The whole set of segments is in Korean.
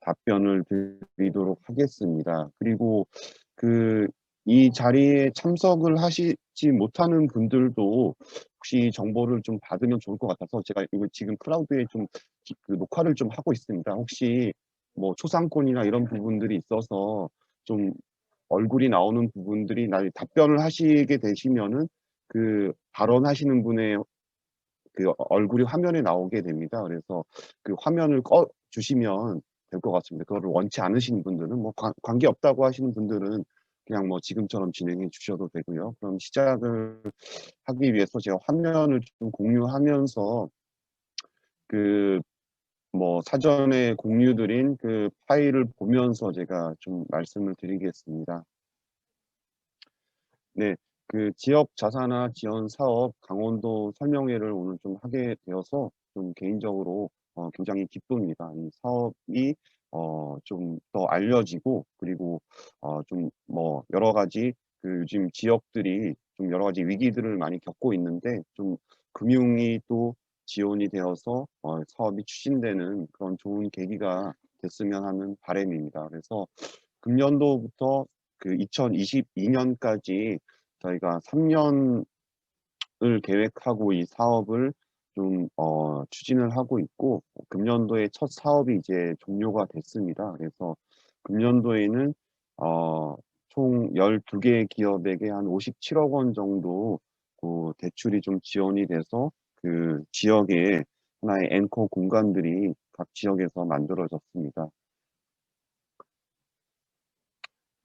답변을 드리도록 하겠습니다. 그리고 그 이 자리에 참석을 하시지 못하는 분들도 혹시 정보를 좀 받으면 좋을 것 같아서 제가 이거 지금 클라우드에 좀 그 녹화를 좀 하고 있습니다. 혹시 뭐 초상권이나 이런 부분들이 있어서 좀 얼굴이 나오는 부분들이 답변을 하시게 되시면은 그 발언하시는 분의 그 얼굴이 화면에 나오게 됩니다. 그래서 그 화면을 꺼 주시면 될 것 같습니다. 그거를 원치 않으시는 분들은 뭐 관계없다고 하시는 분들은 그냥 뭐 지금처럼 진행해 주셔도 되고요. 그럼 시작을 하기 위해서 제가 화면을 좀 공유하면서 그 뭐 사전에 공유 드린 그 파일을 보면서 제가 좀 말씀을 드리겠습니다. 네. 그 지역 자산화 지원 사업 강원도 설명회를 오늘 좀 하게 되어서 좀 개인적으로 굉장히 기쁩니다. 이 사업이 좀 더 알려지고, 그리고 좀 뭐 여러 가지 그 요즘 지역들이 좀 여러 가지 위기들을 많이 겪고 있는데, 좀 금융이 또 지원이 되어서 사업이 추진되는 그런 좋은 계기가 됐으면 하는 바람입니다. 그래서 금년도부터 그 2022 년까지 저희가 3 년을 계획하고 이 사업을 좀 추진을 하고 있고, 금년도에 첫 사업이 이제 종료가 됐습니다. 그래서 금년도에는 어 총 12 개의 기업에게 한 57억 원 정도 그 대출이 좀 지원이 돼서 그 지역에 하나의 앵커 공간들이 각 지역에서 만들어졌습니다.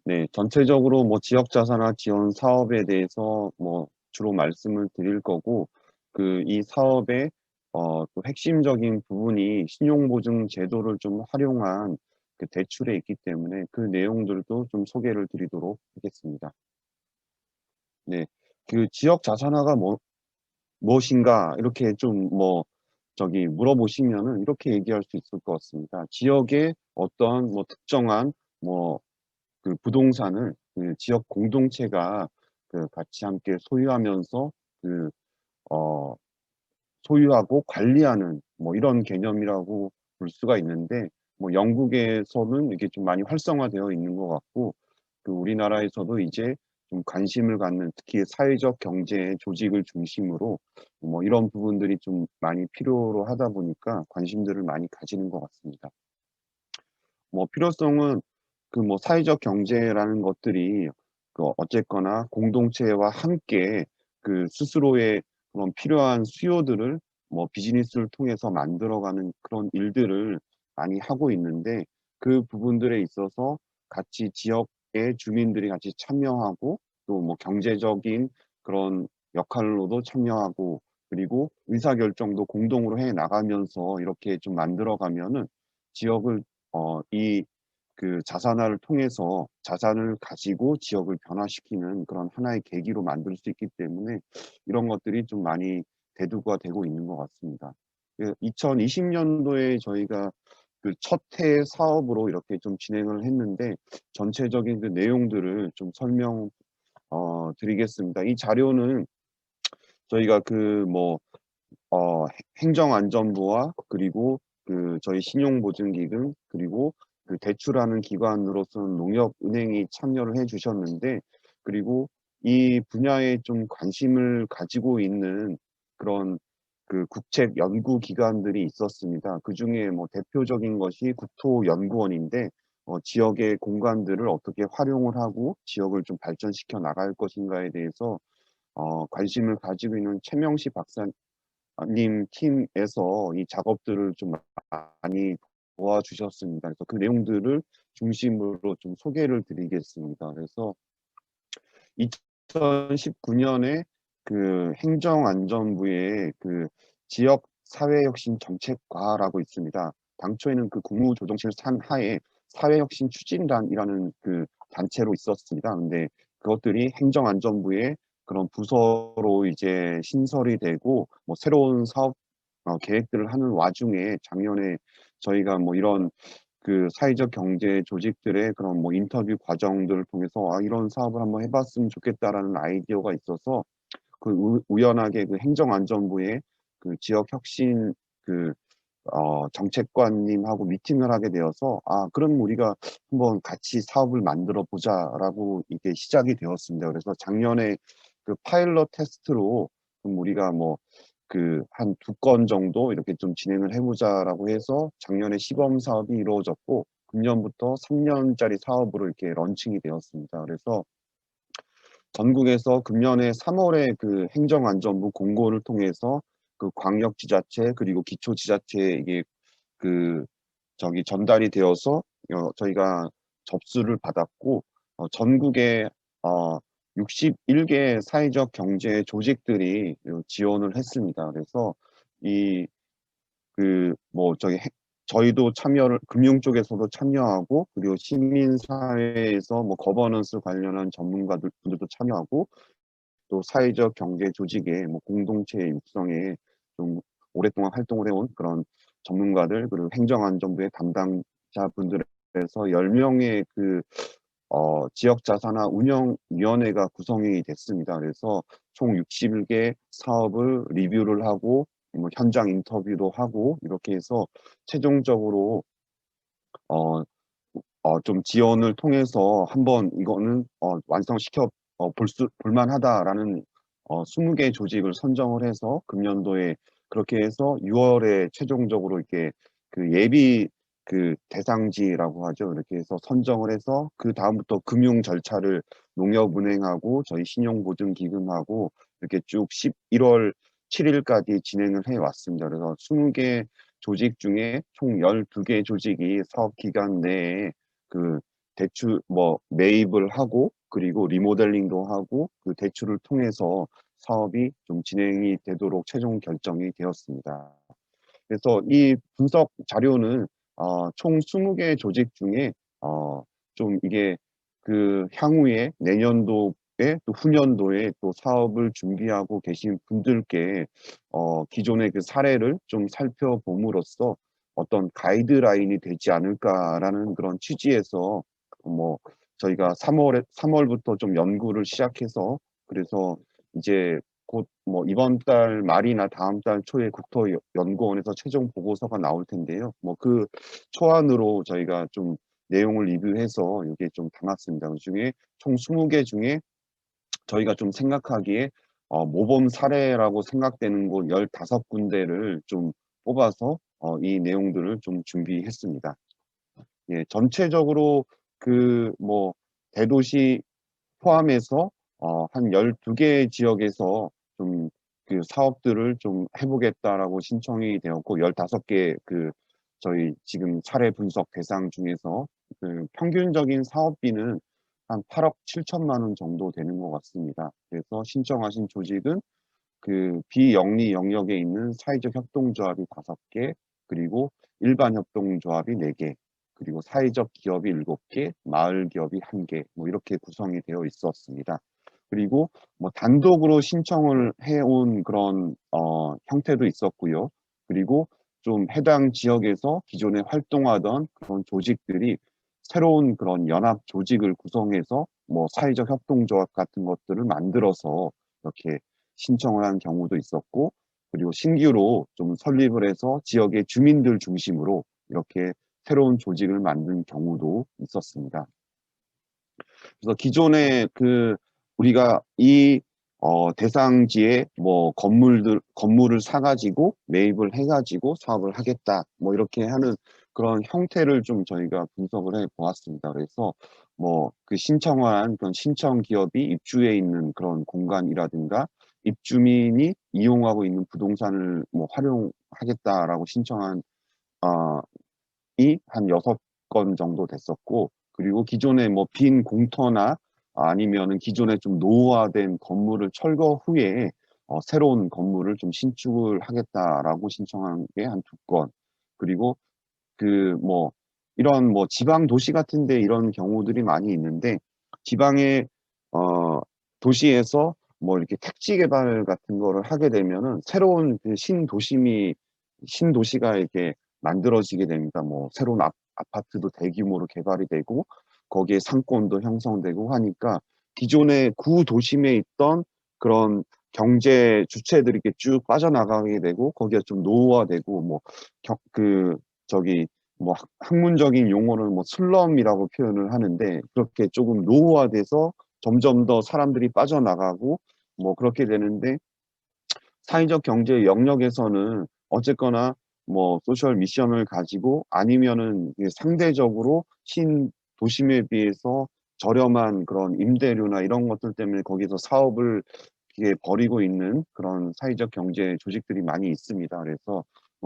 네. 전체적으로 뭐 지역 자산화 지원 사업에 대해서 뭐 주로 말씀을 드릴 거고, 그 이 사업의 또 핵심적인 부분이 신용보증 제도를 좀 활용한 그 대출에 있기 때문에 그 내용들도 좀 소개를 드리도록 하겠습니다. 네. 그 지역 자산화가 무엇인가 이렇게 좀 뭐 저기 물어보시면은 이렇게 얘기할 수 있을 것 같습니다. 지역의 어떤 뭐 특정한 뭐 그 부동산을 그 지역 공동체가 그 같이 함께 소유하면서 그 어 소유하고 관리하는 뭐 이런 개념이라고 볼 수가 있는데, 뭐 영국에서는 이게 좀 많이 활성화되어 있는 것 같고, 그 우리나라에서도 이제 좀 관심을 갖는, 특히 사회적 경제 조직을 중심으로 뭐 이런 부분들이 좀 많이 필요로 하다 보니까 관심들을 많이 가지는 것 같습니다. 뭐 필요성은 그 뭐 사회적 경제라는 것들이 그 어쨌거나 공동체와 함께 그 스스로의 그런 필요한 수요들을 뭐 비즈니스를 통해서 만들어가는 그런 일들을 많이 하고 있는데, 그 부분들에 있어서 같이 지역의 주민들이 같이 참여하고 또 뭐 경제적인 그런 역할로도 참여하고, 그리고 의사결정도 공동으로 해 나가면서 이렇게 좀 만들어 가면은 지역을 이 그 자산화를 통해서 자산을 가지고 지역을 변화시키는 그런 하나의 계기로 만들 수 있기 때문에 이런 것들이 좀 많이 대두가 되고 있는 것 같습니다. 2020 년도에 저희가 그 첫 해 사업으로 이렇게 좀 진행을 했는데, 전체적인 그 내용들을 좀 설명 드리겠습니다. 이 자료는 저희가 그 뭐 행정안전부와 그리고 그 저희 신용보증기금, 그리고 그 대출하는 기관으로서는 농협은행이 참여를 해 주셨는데, 그리고 이 분야에 좀 관심을 가지고 있는 그런 그 국책 연구 기관들이 있었습니다. 그중에 뭐 대표적인 것이 국토연구원인데, 지역의 공간들을 어떻게 활용을 하고 지역을 좀 발전시켜 나갈 것인가에 대해서 관심을 가지고 있는 최명식 박사 님 팀에서 이 작업들을 좀 많이 도와주셨습니다. 그래서 그 내용들을 중심으로 좀 소개를 드리겠습니다. 그래서 2019 년에 그 행정안전부의 그 지역 사회혁신 정책과라고 있습니다. 당초에는 그 국무조정실 산하에 사회혁신 추진단이라는 그 단체로 있었습니다. 근데 그것들이 행정안전부의 그런 부서로 이제 신설이 되고 뭐 새로운 사업 계획들을 하는 와중에 작년에 저희가 뭐 이런 그 사회적 경제 조직들의 그런 뭐 인터뷰 과정들을 통해서 '아 이런 사업을 한번 해 봤으면 좋겠다.'라는 아이디어가 있어서 그 우연하게 그 행정안전부의 그 지역 혁신 그 정책관님하고 미팅을 하게 되어서 그럼 우리가 한번 같이 사업을 만들어 보자라고 이게 시작이 되었습니다. 그래서 작년에 그 파일럿 테스트로 그럼 우리가 뭐 그 한 2건 정도 이렇게 좀 진행을 해 보자라고 해서 작년에 시범 사업이 이루어졌고 금년부터 3년짜리 사업으로 이렇게 런칭이 되었습니다. 그래서 전국에서 금년에 3월에 그 행정안전부 공고를 통해서 그 광역지자체 그리고 기초지자체에 이게 그 전달이 되어서 저희가 접수를 받았고 전국에 어 61개 사회적 경제 조직들이 지원을 했습니다. 그래서 이 저희도 참여를 금융 쪽에서도 참여하고 그리고 시민 사회에서 뭐 거버넌스 관련한 분들도 참여하고 또 사회적 경제 조직의 뭐 공동체 육성에 좀 오랫동안 활동을 해온 그런 전문가들 그리고 행정안전부의 담당자분들에서 10명의 지역자산화 운영위원회가 구성이 됐습니다. 그래서 총 61개 사업을 리뷰를 하고 뭐 현장 인터뷰도 하고 이렇게 해서 최종적으로 어, 좀 지원을 통해서 한번 이거는 완성시켜 볼만하다라는 20개 조직을 선정을 해서 금년도에 그렇게 해서 6월에 최종적으로 이렇게 그 예비 그 대상지라고 하죠. 이렇게 해서 선정을 해서 그 다음부터 금융 절차를 농협은행하고 저희 신용보증기금하고 이렇게 쭉 11월 7일까지 진행을 해 왔습니다. 그래서 20개 조직 중에 총 12개 조직이 사업 기간 내에 그 대출 뭐 매입을 하고 그리고 리모델링도 하고 그 대출을 통해서 사업이 좀 진행이 되도록 최종 결정이 되었습니다. 그래서 이 분석 자료는 총 20개 조직 중에 좀 이게 그 향후에 내년도에 또 후년도에 또 사업을 준비하고 계신 분들께 기존의 그 사례를 좀 살펴봄으로써 어떤 가이드라인이 되지 않을까라는 그런 취지에서 뭐 저희가 3월부터 좀 연구를 시작해서 그래서 이제 곧 뭐 이번 달 말이나 다음 달 초에 국토연구원에서 최종 보고서가 나올 텐데요. 뭐 그 초안으로 저희가 좀 내용을 리뷰해서 이게 좀 담았습니다. 그중에 총 20개 중에 저희가 좀 생각하기에 모범 사례라고 생각되는 곳 15군데를 좀 뽑아서 이 내용들을 좀 준비했습니다. 예, 전체적으로 그 뭐 대도시 포함해서 한 12개 지역에서 좀 그 사업들을 좀 해보겠다라고 신청이 되었고 15개 그 저희 지금 사례 분석 대상 중에서 그 평균적인 사업비는 한 8억 7천만 원 정도 되는 것 같습니다. 그래서 신청하신 조직은 그 비영리 영역에 있는 사회적 협동조합이 5개, 그리고 일반 협동조합이 4개, 그리고 사회적 기업이 7개, 마을 기업이 1개, 뭐 이렇게 구성이 되어 있었습니다. 그리고 뭐 단독으로 신청을 해온 그런 형태도 있었고요. 그리고 좀 해당 지역에서 기존에 활동하던 그런 조직들이 새로운 그런 연합 조직을 구성해서 뭐 사회적 협동조합 같은 것들을 만들어서 이렇게 신청을 한 경우도 있었고, 그리고 신규로 좀 설립을 해서 지역의 주민들 중심으로 이렇게 새로운 조직을 만든 경우도 있었습니다. 그래서 기존에 우리가 이 대상지에 뭐 건물을 사가지고 매입을 해가지고 사업을 하겠다 뭐 이렇게 하는 그런 형태를 좀 저희가 분석을 해 보았습니다. 그래서 뭐 그 신청한 그런 신청 기업이 입주해 있는 그런 공간이라든가 입주민이 이용하고 있는 부동산을 뭐 활용하겠다라고 신청한 어, 이한 6건 정도 됐었고, 그리고 기존에 뭐 빈 공터나 아니면은 기존에 좀 노후화된 건물을 철거 후에 새로운 건물을 좀 신축을 하겠다라고 신청한 게 한 2건. 그리고 뭐 이런 뭐 지방 도시 같은 데 이런 경우들이 많이 있는데, 지방의 도시에서 뭐 이렇게 택지 개발 같은 거를 하게 되면은 새로운 그 신도시가 이렇게 만들어지게 됩니다. 뭐 새로운 아파트도 대규모로 개발이 되고 거기에 상권도 형성되고 하니까 기존의 구도심에 있던 그런 경제 주체들이 이렇게 쭉 빠져나가게 되고 거기가 좀 노후화되고 뭐 경 그 저기 뭐 학문적인 용어는 뭐 슬럼이라고 표현을 하는데 그렇게 조금 노후화돼서 점점 더 사람들이 빠져나가고 뭐 그렇게 되는데 사회적 경제 영역에서는 어쨌거나 뭐 소셜 미션을 가지고 아니면은 이게 상대적으로 신도심에 비해서 저렴한 그런 임대료나 이런 것들 때문에 거기서 사업을 이게 벌이고 있는 그런 사회적 경제 조직들이 많이 있습니다. 그래서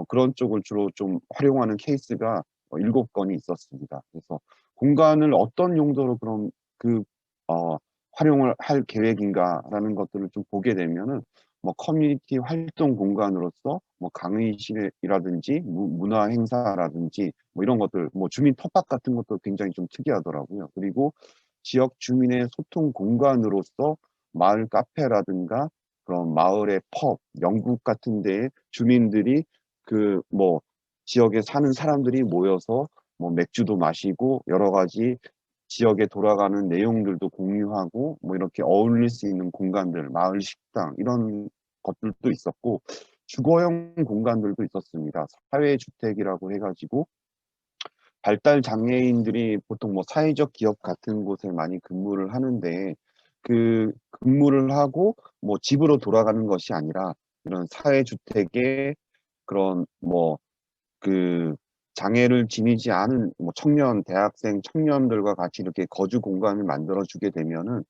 그런 쪽을 주로 좀 활용하는 케이스가 7 건이 있었습니다. 그래서 공간을 어떤 용도로 그럼 그 활용을 할 계획인가라는 것들을 좀 보게 되면은 뭐 커뮤니티 활동 공간으로서 뭐 강의실이라든지 문화 행사라든지 뭐 이런 것들 뭐 주민 텃밭 같은 것도 굉장히 좀 특이하더라고요. 그리고 지역 주민의 소통 공간으로서 마을 카페라든가 그런 마을의 펍, 영국 같은 데에 주민들이 그 뭐 지역에 사는 사람들이 모여서 뭐 맥주도 마시고 여러 가지 지역에 돌아가는 내용들도 공유하고 뭐 이렇게 어울릴 수 있는 공간들, 마을 식당 이런 것들도 있었고 주거형 공간들도 있었습니다. 사회주택이라고 해 가지고 발달 장애인들이 보통 뭐 사회적 기업 같은 곳에 많이 근무를 하는데 그 근무를 하고 뭐 집으로 돌아가는 것이 아니라 이런 사회주택에 그런 뭐 그 장애를 지니지 않은 뭐 청년, 대학생 청년들과 같이 이렇게 거주 공간을 만들어 주게 되면은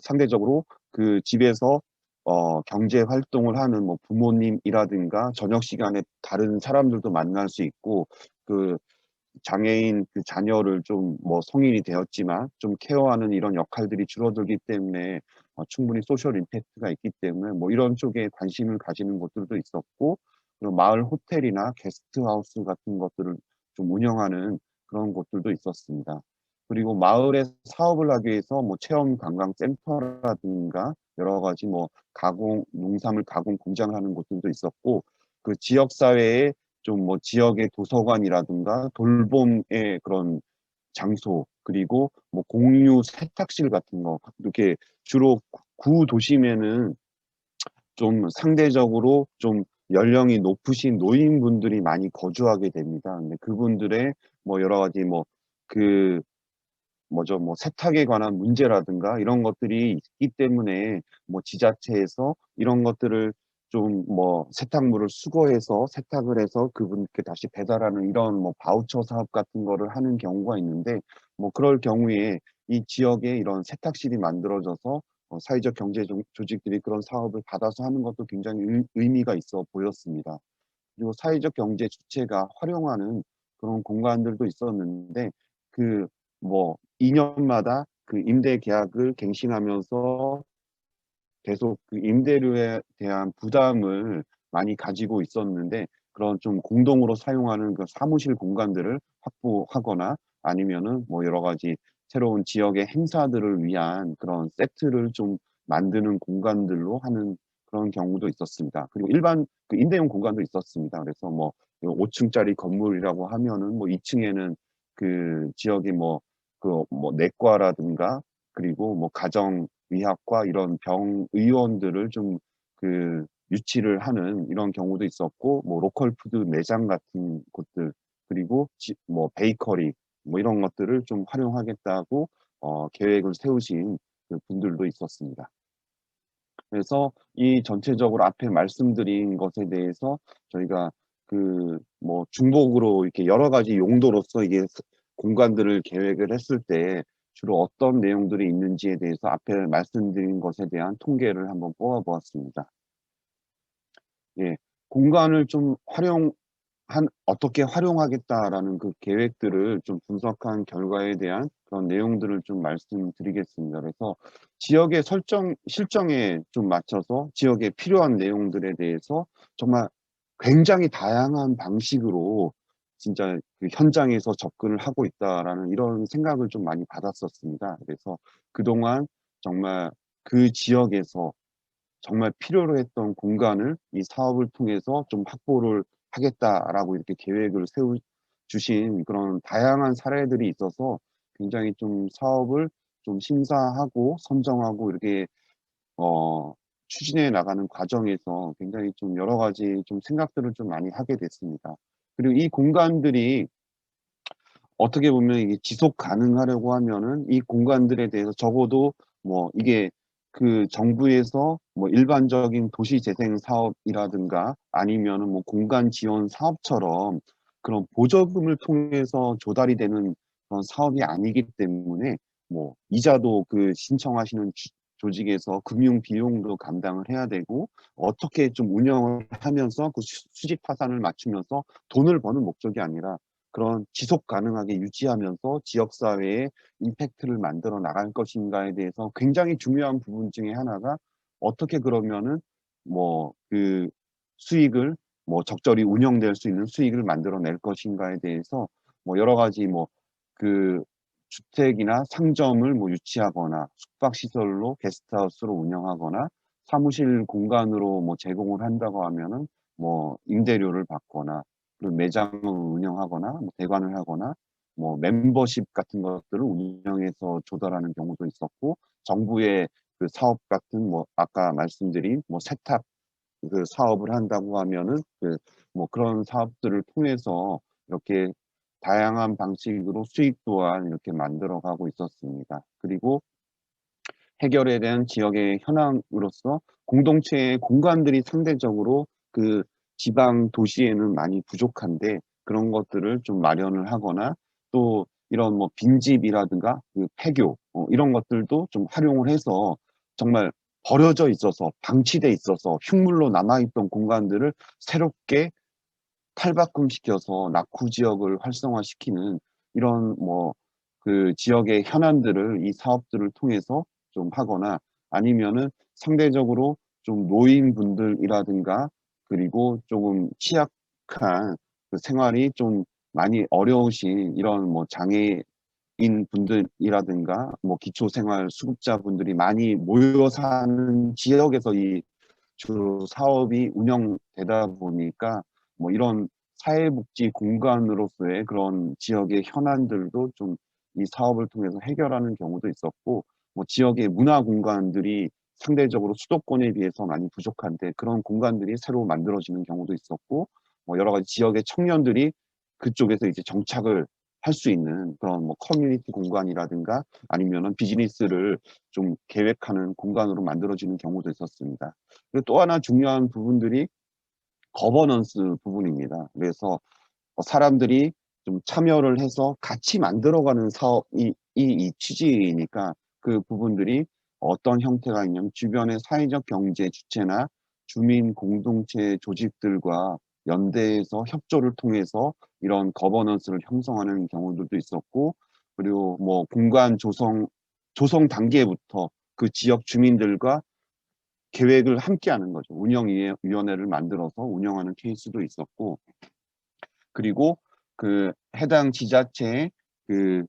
상대적으로 그 집에서 경제 활동을 하는 뭐 부모님이라든가 저녁 시간에 다른 사람들도 만날 수 있고 그 장애인 그 자녀를 좀 뭐 성인이 되었지만 좀 케어하는 이런 역할들이 줄어들기 때문에 충분히 소셜 임팩트가 있기 때문에 뭐 이런 쪽에 관심을 가지는 곳들도 있었고 그리고 마을 호텔이나 게스트하우스 같은 것들을 좀 운영하는 그런 곳들도 있었습니다. 그리고 마을에 사업을 하기 위해서 뭐 체험 관광 센터라든가 여러 가지 뭐 가공 농산물 가공 공장을 하는 곳들도 있었고 그 지역 사회에 좀 뭐 지역의 도서관이라든가 돌봄의 그런 장소 그리고 뭐 공유 세탁실 같은 거 이렇게 주로 구도심에는 좀 상대적으로 좀 연령이 높으신 노인분들이 많이 거주하게 됩니다. 근데 그분들의 뭐 여러 가지 뭐 그 뭐죠? 뭐 세탁에 관한 문제라든가 이런 것들이 있기 때문에 뭐 지자체에서 이런 것들을 좀 뭐 세탁물을 수거해서 세탁을 해서 그분께 다시 배달하는 이런 뭐 바우처 사업 같은 거를 하는 경우가 있는데 뭐 그럴 경우에 이 지역에 이런 세탁실이 만들어져서 사회적 경제 조직들이 그런 사업을 받아서 하는 것도 굉장히 의미가 있어 보였습니다. 그리고 사회적 경제 주체가 활용하는 그런 공간들도 있었는데 그 뭐 2 년마다 그 임대 계약을 갱신하면서 계속 그 임대료에 대한 부담을 많이 가지고 있었는데 그런 좀 공동으로 사용하는 그 사무실 공간들을 확보하거나 아니면은 뭐 여러 가지 새로운 지역의 행사들을 위한 그런 세트를 좀 만드는 공간들로 하는 그런 경우도 있었습니다. 그리고 일반 그 임대용 공간도 있었습니다. 그래서 뭐 5 층짜리 건물이라고 하면은 뭐 2 층에는 그 지역의 뭐 그 뭐 내과라든가 그리고 뭐 가정의학과 이런 병의원들을 좀 그 유치를 하는 이런 경우도 있었고 뭐 로컬 푸드 매장 같은 곳들 그리고 뭐 베이커리 뭐 이런 것들을 좀 활용하겠다고 계획을 세우신 그 분들도 있었습니다. 그래서 이 전체적으로 앞에 말씀드린 것에 대해서 저희가 그 뭐 중복으로 이렇게 여러 가지 용도로서 이게 공간들을 계획을 했을 때 주로 어떤 내용들이 있는지에 대해서 앞에 말씀드린 것에 대한 통계를 한번 뽑아 보았습니다. 예. 공간을 좀 어떻게 활용하겠다라는 그 계획들을 좀 분석한 결과에 대한 그런 내용들을 좀 말씀드리겠습니다. 그래서 지역의 실정에 좀 맞춰서 지역에 필요한 내용들에 대해서 정말 굉장히 다양한 방식으로 진짜 그 '현장에서 접근을 하고 있다.'라는 이런 생각을 좀 많이 받았었습니다. 그래서 그동안 정말 그 지역에서 정말 필요로 했던 공간을 이 사업을 통해서 좀 확보를 하겠다라고 이렇게 계획을 세워 주신 그런 다양한 사례들이 있어서 굉장히 좀 사업을 좀 심사하고 선정하고 이렇게 어 추진해 나가는 과정에서 굉장히 좀 여러 가지 좀 생각들을 좀 많이 하게 됐습니다. 그리고 이 공간들이 어떻게 보면 이게 지속 가능하려고 하면은 이 공간들에 대해서 적어도 뭐 이게 그 정부에서 뭐 일반적인 도시 재생 사업이라든가 아니면은 뭐 공간 지원 사업처럼 그런 보조금을 통해서 조달이 되는 그런 사업이 아니기 때문에 뭐 이자도 그 신청하시는 조직에서 금융 비용도 감당을 해야 되고 어떻게 좀 운영을 하면서 그 수직 파산을 맞추면서 돈을 버는 목적이 아니라 그런 지속 가능하게 유지하면서 지역 사회에 임팩트를 만들어 나갈 것인가에 대해서 굉장히 중요한 부분 중에 하나가 어떻게 그러면은 뭐 그 수익을 뭐 적절히 운영될 수 있는 수익을 만들어 낼 것인가에 대해서 뭐 여러 가지 뭐 그 주택이나 상점을 뭐 유치하거나 숙박 시설로 게스트하우스로 운영하거나 사무실 공간으로 뭐 제공을 한다고 하면은 뭐 임대료를 받거나 그리고 매장을 운영하거나 뭐 대관을 하거나 뭐 멤버십 같은 것들을 운영해서 조달하는 경우도 있었고 정부의 그 사업 같은 뭐 아까 말씀드린 뭐 세탁 그 사업을 한다고 하면은 그 뭐 그런 사업들을 통해서 이렇게 다양한 방식으로 수익 또한 이렇게 만들어 가고 있었습니다. 그리고 해결에 대한 지역의 현황으로서 공동체의 공간들이 상대적으로 그 지방 도시에는 많이 부족한데 그런 것들을 좀 마련을 하거나 또 이런 뭐 빈집이라든가 그 폐교 이런 것들도 좀 활용을 해서 정말 버려져 있어서 방치돼 있어서 흉물로 남아있던 공간들을 새롭게 탈바꿈시켜서 낙후 지역을 활성화시키는 이런 뭐 그 지역의 현안들을 이 사업들을 통해서 좀 하거나 아니면은 상대적으로 좀 노인분들이라든가 그리고 조금 취약한 그 생활이 좀 많이 어려우신 이런 뭐 장애인 분들이라든가 뭐 기초생활 수급자분들이 많이 모여 사는 지역에서 이 주로 사업이 운영되다 보니까 뭐 이런 사회복지 공간으로서의 그런 지역의 현안들도 좀 이 사업을 통해서 해결하는 경우도 있었고 뭐 지역의 문화 공간들이 상대적으로 수도권에 비해서 많이 부족한데 그런 공간들이 새로 만들어지는 경우도 있었고 뭐 여러 가지 지역의 청년들이 그쪽에서 이제 정착을 할 수 있는 그런 뭐 커뮤니티 공간이라든가 아니면은 비즈니스를 좀 계획하는 공간으로 만들어지는 경우도 있었습니다. 그리고 또 하나 중요한 부분들이 거버넌스 부분입니다. 그래서 사람들이 좀 참여를 해서 같이 만들어가는 사업이 이 취지이니까 그 부분들이 어떤 형태가 있냐면 주변의 사회적 경제 주체나 주민 공동체 조직들과 연대해서 협조를 통해서 이런 거버넌스를 형성하는 경우들도 있었고 그리고 뭐 공간 조성 단계부터 그 지역 주민들과 계획을 함께 하는 거죠. 운영위원회를 만들어서 운영하는 케이스도 있었고 그리고 그 해당 지자체의 그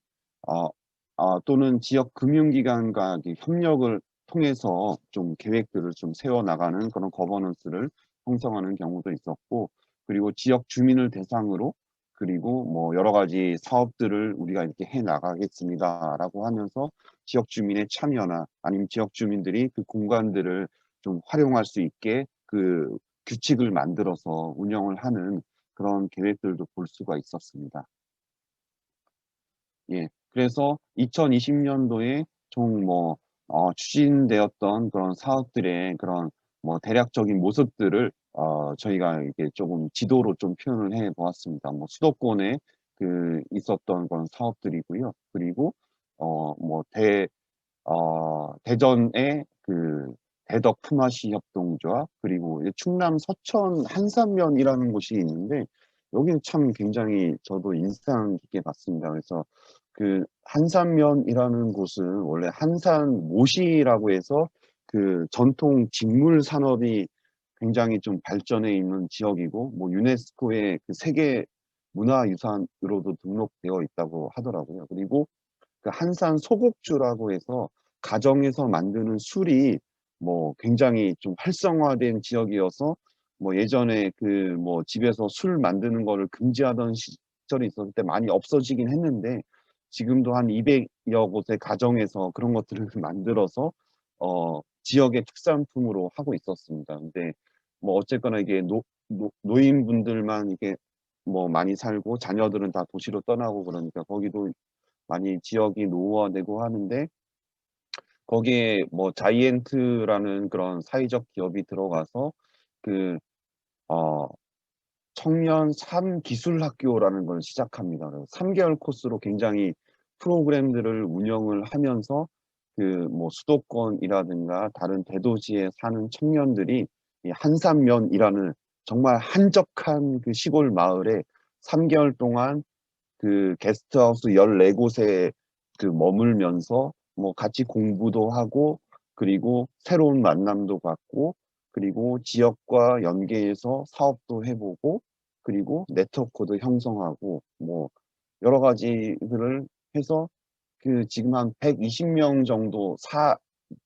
어 또는 지역 금융기관과 이렇게 협력을 통해서 좀 계획들을 좀 세워 나가는 그런 거버넌스를 형성하는 경우도 있었고 그리고 지역 주민을 대상으로 그리고 뭐 여러 가지 사업들을 우리가 이렇게 해 나가겠습니다라고 하면서 지역 주민의 참여나 아니면 지역 주민들이 그 공간들을 좀 활용할 수 있게 그 규칙을 만들어서 운영을 하는 그런 계획들도 볼 수가 있었습니다. 예. 그래서 2020년도에 총 뭐 추진되었던 그런 사업들의 그런 뭐 대략적인 모습들을 저희가 이렇게 조금 지도로 좀 표현을 해 보았습니다. 뭐 수도권에 그 있었던 그런 사업들이고요. 그리고 뭐 대전의 그 대덕 품앗이 협동조합 그리고 충남 서천 한산면이라는 곳이 있는데 여기는 참 굉장히 저도 인상 깊게 봤습니다. 그래서 그 한산면이라는 곳은 원래 한산 모시라고 해서 그 전통 직물 산업이 굉장히 좀 발전해 있는 지역이고 뭐 유네스코의 그 세계 문화유산으로도 등록되어 있다고 하더라고요. 그리고 그 한산 소곡주라고 해서 가정에서 만드는 술이 뭐 굉장히 좀 활성화된 지역이어서 뭐 예전에 그 뭐 집에서 술 만드는 거를 금지하던 시절이 있었을 때 많이 없어지긴 했는데 지금도 한 200여 곳의 가정에서 그런 것들을 만들어서 지역의 특산품으로 하고 있었습니다. 근데 뭐 어쨌거나 이게 노인분들만 이게 뭐 많이 살고 자녀들은 다 도시로 떠나고 그러니까 거기도 많이 지역이 노후화되고 하는데 거기에 뭐 자이언트라는 그런 사회적 기업이 들어가서 그 어 청년 삶 기술 학교라는 걸 시작합니다. 그래서 3 개월 코스로 굉장히 프로그램들을 운영을 하면서 그 뭐 수도권이라든가 다른 대도시에 사는 청년들이 이 한산면이라는 정말 한적한 그 시골 마을에 3 개월 동안 그 게스트하우스 14 곳에 그 머물면서 뭐 같이 공부도 하고 그리고 새로운 만남도 갖고 그리고 지역과 연계해서 사업도 해 보고 그리고 네트워크도 형성하고 뭐 여러 가지들을 해서 그 지금 한 120명 정도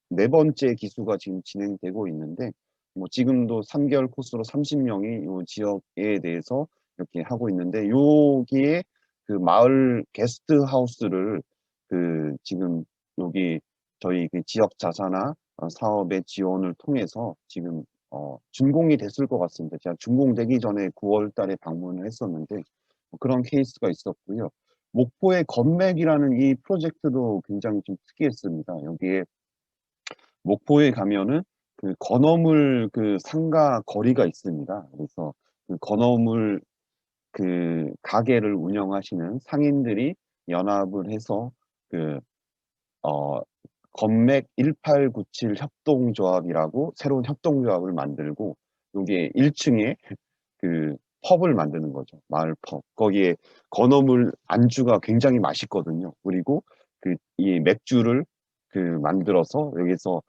네 번째 기수가 지금 진행되고 있는데 뭐 지금도 3 개월 코스로 30 명이 요 지역에 대해서 이렇게 하고 있는데 여기에 그 마을 게스트하우스를 그 지금 여기 저희 그 지역 자사나 사업의 지원을 통해서 지금 준공이 됐을 것 같습니다. 제가 준공되기 전에 9월 달에 방문을 했었는데 그런 케이스가 있었고요. 목포의 건맥이라는 이 프로젝트도 굉장히 좀 특이했습니다. 여기에 목포에 가면은 그 건어물 그 상가 거리가 있습니다. 그래서 그 건어물 그 가게를 운영하시는 상인들이 연합을 해서 그 어 건맥 1897 협동조합이라고 새로운 협동조합을 만들고 여기에 1 층에 그 펍을 만드는 거죠. 마을 펍. 거기에 건어물 안주가 굉장히 맛있거든요. 그리고 그 이 맥주를 그 만들어서 여기서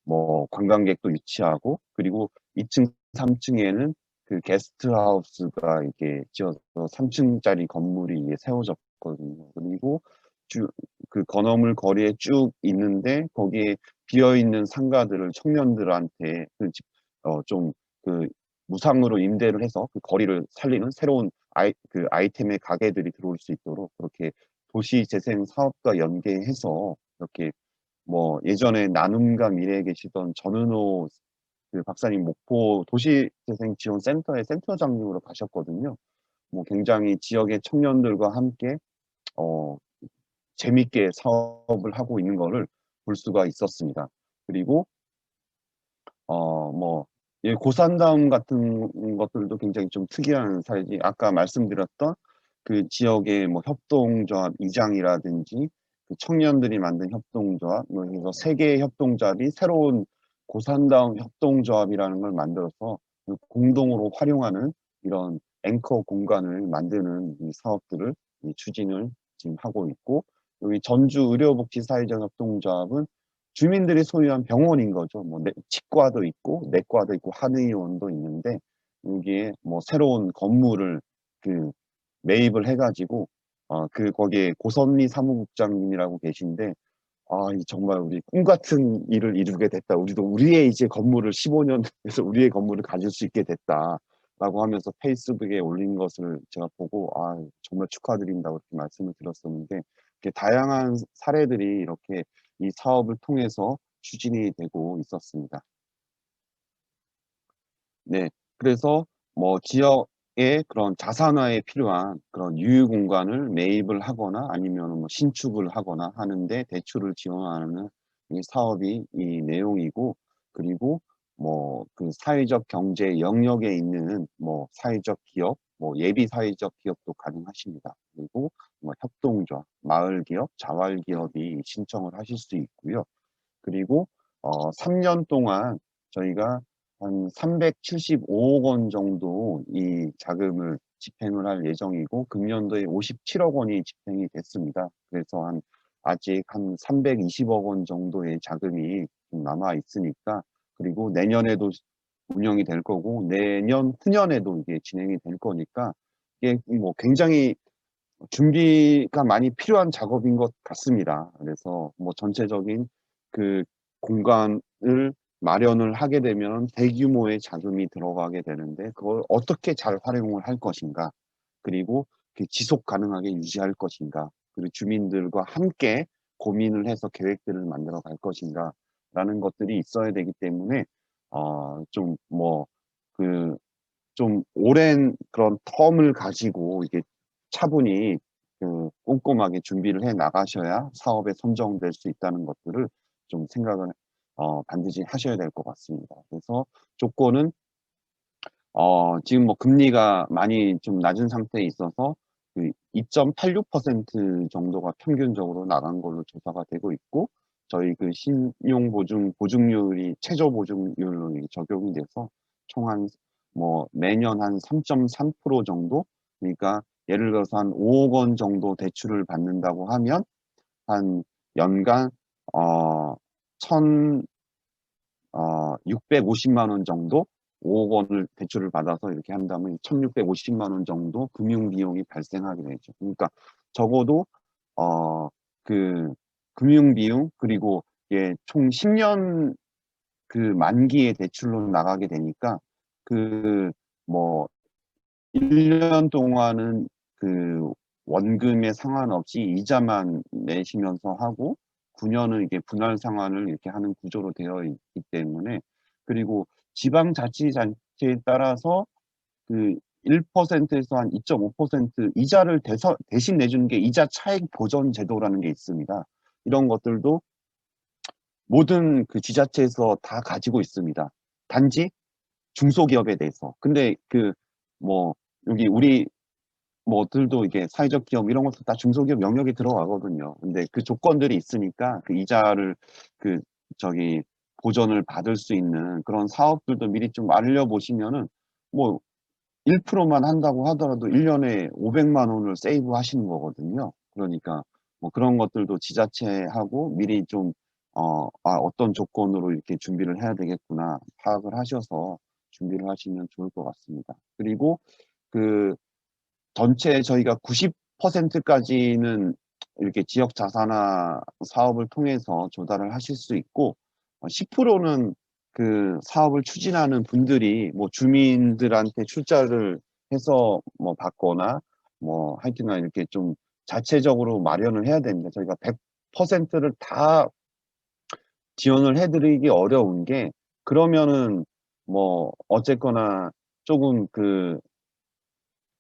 뭐 관광객도 유치하고 그리고 2 층, 3 층에는 그 게스트하우스가 이렇게 지어서 3 층짜리 건물이 이게 세워졌거든요. 그리고 주 그 건어물 거리에 쭉 있는데 거기에 비어 있는 상가들을 청년들한테 그 좀 그 무상으로 임대를 해서 그 거리를 살리는 새로운 아이템의 가게들이 들어올 수 있도록 그렇게 도시재생 사업과 연계해서 이렇게 뭐 예전에 나눔과 미래에 계시던 전은호 그 박사님 목포 도시재생지원센터의 센터장님으로 가셨거든요. 뭐 굉장히 지역의 청년들과 함께 어 재밌게 사업을 하고 있는 거를 볼 수가 있었습니다. 그리고 뭐 예 고산다움 같은 것들도 굉장히 좀 특이한 사례지 아까 말씀드렸던 그 지역의 뭐 협동조합 이장이라든지 그 청년들이 만든 협동조합 뭐 그래서 세 개의 협동조합이 새로운 고산다움 협동조합이라는 걸 만들어서 그 공동으로 활용하는 이런 앵커 공간을 만드는 이 사업들을 이 추진을 지금 하고 있고 여기 전주 의료복지사회적 협동조합은 주민들이 소유한 병원인 거죠. 뭐 치과도 있고 내과도 있고 한의원도 있는데 여기에 뭐 새로운 건물을 그 매입을 해 가지고 그 거기에 고선미 사무국장님이라고 계신데 이 정말 우리 꿈 같은 일을 이루게 됐다. 우리도 우리의 이제 건물을 15 년에서 우리의 건물을 가질 수 있게 됐다.'라고 하면서 페이스북에 올린 것을 제가 보고 정말 축하드린다고 이렇게 말씀을 드렸었는데 이렇게 다양한 사례들이 이렇게 이 사업을 통해서 추진이 되고 있었습니다. 네. 그래서 뭐 지역의 그런 자산화에 필요한 그런 유휴 공간을 매입을 하거나 아니면은 뭐 신축을 하거나 하는데 대출을 지원하는 이 사업이 이 내용이고 그리고 뭐 그 사회적 경제 영역에 있는 뭐 사회적 기업 뭐 예비 사회적 기업도 가능하십니다. 그리고 뭐 협동조합, 마을 기업, 자활 기업이 신청을 하실 수 있고요. 그리고 3년 동안 저희가 한 375억 원 정도 이 자금을 집행을 할 예정이고 금년도에 57억 원이 집행이 됐습니다. 그래서 아직 한 320억 원 정도의 자금이 좀 남아 있으니까 그리고 내년에도 운영이 될 거고 내년 후년에도 이게 진행이 될 거니까 이게 뭐 굉장히 준비가 많이 필요한 작업인 것 같습니다. 그래서 뭐 전체적인 그 공간을 마련을 하게 되면 대규모의 자금이 들어가게 되는데 그걸 어떻게 잘 활용을 할 것인가 그리고 그 지속 가능하게 유지할 것인가 그리고 주민들과 함께 고민을 해서 계획들을 만들어 갈 것인가 라는 것들이 있어야 되기 때문에 좀 뭐 그 좀 오랜 그런 텀을 가지고 이게 차분히 꼼꼼하게 준비를 해 나가셔야 사업에 선정될 수 있다는 것들을 좀 생각을 반드시 하셔야 될 것 같습니다. 그래서 조건은 지금 뭐 금리가 많이 좀 낮은 상태에 있어서 그 2.86% 정도가 평균적으로 나간 걸로 조사가 되고 있고, 저희 그 신용 보증률이 최저 보증률로 이게 적용이 돼서 총 한 뭐 매년 한 3.3% 정도, 그러니까 예를 들어서 한 5억 원 정도 대출을 받는다고 하면 한 연간 어 천 650만 원 정도, 5억 원을 대출을 받아서 이렇게 한다면 1,650만 원 정도 금융 비용이 발생하게 되죠. 그러니까 적어도 그 금융 비용, 그리고 이게 총 10년 그 만기의 대출로 나가게 되니까 뭐 1년 동안은 원금에 상관없이 이자만 내시면서 하고 9 년은 이게 분할 상환을 이렇게 하는 구조로 되어 있기 때문에, 그리고 지방자치단체에 따라서 1%에서 한 2.5% 이자를 대신 내주는 게 이자 차익 보전 제도라는 게 있습니다. 이런 것들도 모든 지자체에서 다 가지고 있습니다. 단지 중소기업에 대해서. 근데 뭐 여기 우리 뭐들도 이게 사회적 기업 이런 것도 다 중소기업 영역에 들어가거든요. 근데 그 조건들이 있으니까 그 이자를 그 저기 보전을 받을 수 있는 그런 사업들도 미리 좀 알려보시면은 뭐 1%만 한다고 하더라도 1년에 500만 원을 세이브 하시는 거거든요. 그러니까 뭐 그런 것들도 지자체하고 미리 좀 어떤 조건으로 이렇게 준비를 해야 되겠구나 파악을 하셔서 준비를 하시면 좋을 것 같습니다. 그리고 그 전체 저희가 90% 까지는 이렇게 지역 자산화 사업을 통해서 조달을 하실 수 있고, 10%는 사업을 추진하는 분들이 뭐 주민들한테 출자를 해서 뭐 받거나 뭐 하여튼간 이렇게 좀 자체적으로 마련을 해야 됩니다. 저희가 100%를 다 지원을 해 드리기 어려운 게, 그러면은 뭐 어쨌거나 조금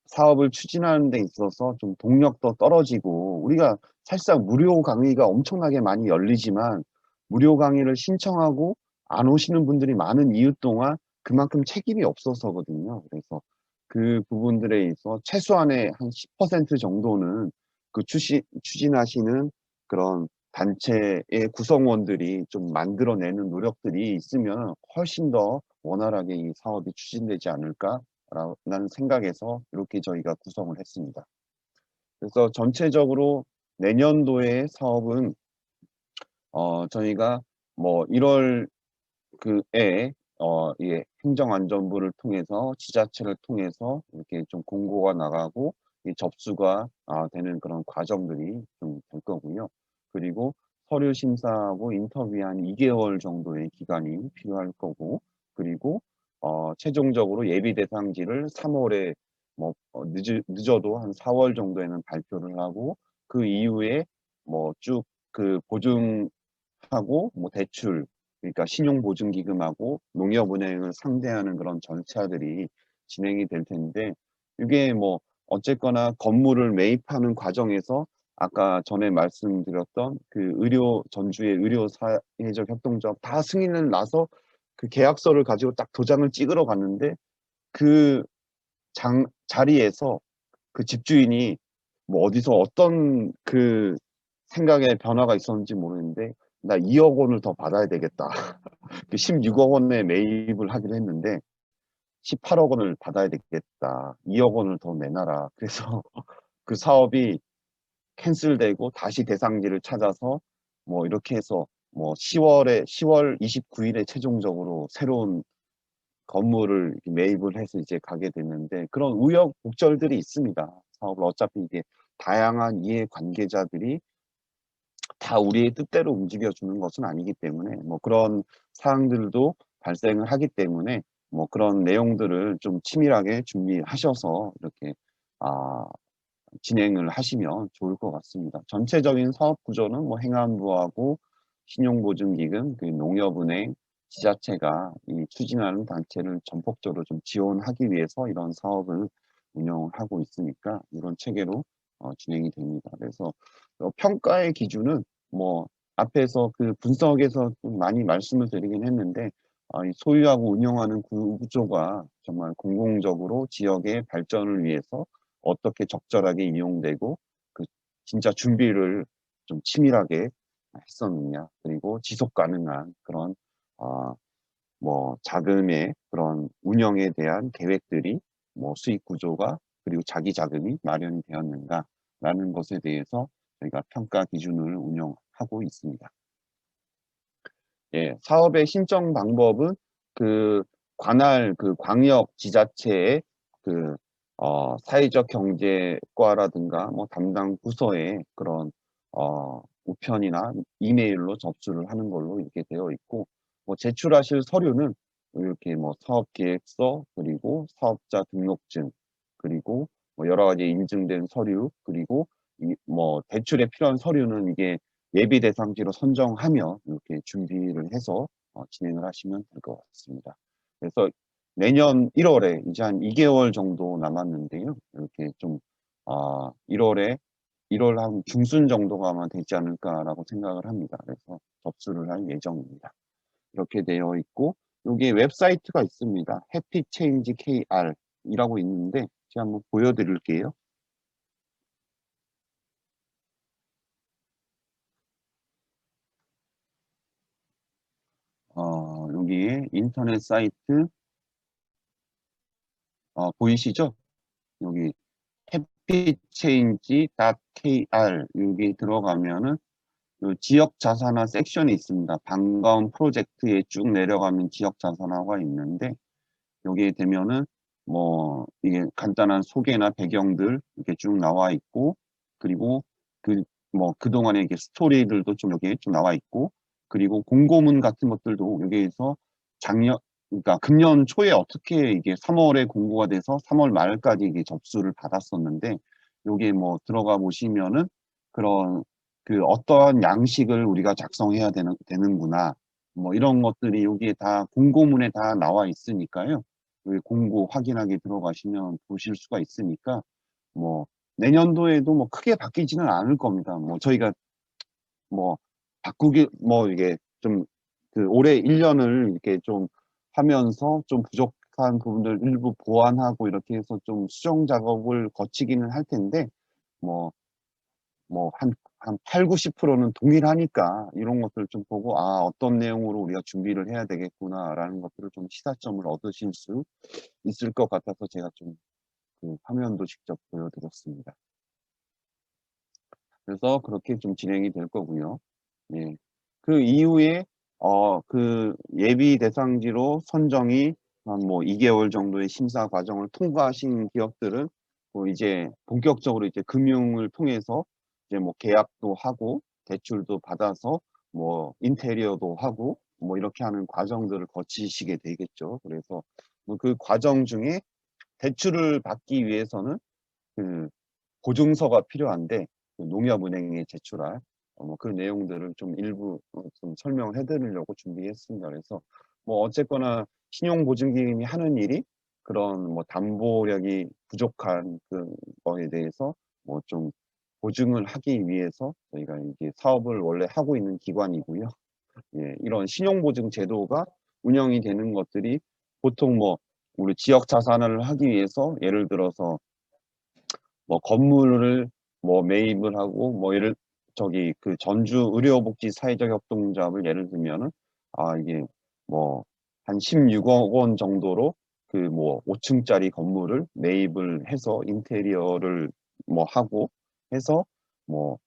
사업을 추진하는 데 있어서 좀 동력도 떨어지고, 우리가 사실상 무료 강의가 엄청나게 많이 열리지만 무료 강의를 신청하고 안 오시는 분들이 많은 이유 동안 그만큼 책임이 없어서거든요. 그래서 그 부분들에 있어서 최소한의 한 10% 정도는 추진하시는 그런 단체의 구성원들이 좀 만들어내는 노력들이 있으면 훨씬 더 원활하게 이 사업이 추진되지 않을까 라는 생각에서 이렇게 저희가 구성을 했습니다. 그래서 전체적으로 내년도의 사업은 저희가 뭐 1월 에 이게 행정안전부를 통해서 지자체를 통해서 이렇게 좀 공고가 나가고 이 접수가 되는 그런 과정들이 좀 될 거고요. 그리고 서류 심사하고 인터뷰 한 2개월 정도의 기간이 필요할 거고, 그리고 최종적으로 예비 대상지를 3월에 뭐 늦어도 한 4월 정도에는 발표를 하고, 그 이후에 뭐 쭉 보증하고 뭐 대출, 그러니까 신용보증기금하고 농협은행을 상대하는 그런 절차들이 진행이 될 텐데, 이게 뭐 어쨌거나 건물을 매입하는 과정에서 아까 전에 말씀드렸던 전주의 의료 사회적 협동조합 다 승인을 나서 계약서를 가지고 딱 도장을 찍으러 갔는데, 그 자리에서 집주인이 뭐 어디서 어떤 생각의 변화가 있었는지 모르는데, 나 2억 원을 더 받아야 되겠다. 16억 원에 매입을 하기로 했는데 18억 원을 받아야 되겠다. 2억 원을 더 내놔라. 그래서 그 사업이 캔슬되고 다시 대상지를 찾아서 뭐 이렇게 해서 뭐 10월 29일에 최종적으로 새로운 건물을 매입을 해서 이제 가게 됐는데, 그런 우여곡절들이 있습니다. 사업을 어차피 이게 다양한 이해 관계자들이 다 우리의 뜻대로 움직여 주는 것은 아니기 때문에, 뭐 그런 사항들도 발생을 하기 때문에 뭐 그런 내용들을 좀 치밀하게 준비하셔서 이렇게 아 진행을 하시면 좋을 것 같습니다. 전체적인 사업 구조는 뭐 행안부하고 신용보증기금, 그 농협은행, 지자체가 이 추진하는 단체를 전폭적으로 좀 지원하기 위해서 이런 사업을 운영을 하고 있으니까 이런 체계로 진행이 됩니다. 그래서 평가의 기준은 뭐 앞에서 그 분석에서 좀 많이 말씀을 드리긴 했는데 이 소유하고 운영하는 구조가 정말 공공적으로 지역의 발전을 위해서 어떻게 적절하게 이용되고 그 진짜 준비를 좀 치밀하게 했었느냐. 그리고 지속 가능한 그런 아 뭐 자금의 그런 운영에 대한 계획들이 뭐 수익 구조가 그리고 자기 자금이 마련이 되었는가라는 것에 대해서 저희가 평가 기준을 운영하고 있습니다. 예. 사업의 신청 방법은 그 관할 그 광역 지자체의 그 사회적 경제과라든가 뭐 담당 부서의 그런 우편이나 이메일로 접수를 하는 걸로 이렇게 되어 있고 뭐 제출하실 서류는 이렇게 뭐 사업 계획서 그리고 사업자 등록증 그리고 뭐 여러 가지 인증된 서류 그리고 이 뭐 대출에 필요한 서류는 이게 예비 대상지로 선정하며 이렇게 준비를 해서 진행을 하시면 될 것 같습니다. 그래서 내년 1 월에 이제 한 2 개월 정도 남았는데요. 이렇게 좀 1 월에 1월 한 중순 정도가 아마 되지 않을까라고 생각을 합니다. 그래서 접수를 할 예정입니다. 이렇게 되어 있고 여기에 웹사이트가 있습니다. 해피 체인지 KR 이라고 있는데 제가 한번 보여 드릴게요. 여기에 인터넷 사이트 보이시죠? 여기 happychange.kr 여기 들어가면은 요 지역 자산화 섹션이 있습니다. 반가운 프로젝트에 쭉 내려가면 지역 자산화가 있는데 여기에 되면은 뭐 이게 간단한 소개나 배경들 이렇게 쭉 나와 있고 그리고 그 뭐 그동안의 이게 스토리들도 좀 여기에 좀 나와 있고 그리고 공고문 같은 것들도 여기에서 작년 그러니까 금년 초에 어떻게 이게 3 월에 공고가 돼서 3월 말까지 이게 접수를 받았었는데 요게 뭐 들어가 보시면은 그런 그 어떠한 양식을 우리가 작성해야 되는구나. 뭐 이런 것들이 여기에 다 공고문에 다 나와 있으니까요. 여기 공고 확인하기 들어가시면 보실 수가 있으니까 뭐 내년도에도 뭐 크게 바뀌지는 않을 겁니다. 뭐 저희가 뭐 바꾸기 뭐 이게 좀 그 올해 1 년을 이렇게 좀 하면서 좀 부족한 부분들 일부 보완하고 이렇게 해서 좀 수정 작업을 거치기는 할 텐데 뭐 한 80-90%는 동일하니까 이런 것들을 좀 보고 '아 어떤 내용으로 우리가 준비를 해야 되겠구나.'라는 것들을 좀 시사점을 얻으실 수 있을 것 같아서 제가 좀 그 화면도 직접 보여 드렸습니다. 그래서 그렇게 좀 진행이 될 거고요. 예. 그 이후에 그 예비 대상지로 선정이 한 뭐 2 개월 정도의 심사 과정을 통과하신 기업들은 이제 본격적으로 이제 금융을 통해서 이제 뭐 계약도 하고 대출도 받아서 뭐 인테리어도 하고 뭐 이렇게 하는 과정들을 거치시게 되겠죠. 그래서 뭐 그 과정 중에 대출을 받기 위해서는 그 보증서가 필요한데 그 농협은행에 제출할 뭐 그 내용들을 좀 일부 좀 설명을 해 드리려고 준비했습니다. 그래서 뭐 어쨌거나 신용보증기금이 하는 일이 그런 뭐 담보력이 부족한 거에 대해서 뭐 좀 보증을 하기 위해서 저희가 이게 사업을 원래 하고 있는 기관이고요. 예. 이런 신용보증 제도가 운영이 되는 것들이 보통 뭐 우리 지역 자산화를 하기 위해서 예를 들어서 뭐 건물을 뭐 매입을 하고 뭐 예를 저기 그 전주 의료복지 사회적 협동조합을 예를 들면은 이게 뭐 한 16억 원 정도로 그 뭐 5 층짜리 건물을 매입을 해서 인테리어를 뭐 하고 해서 뭐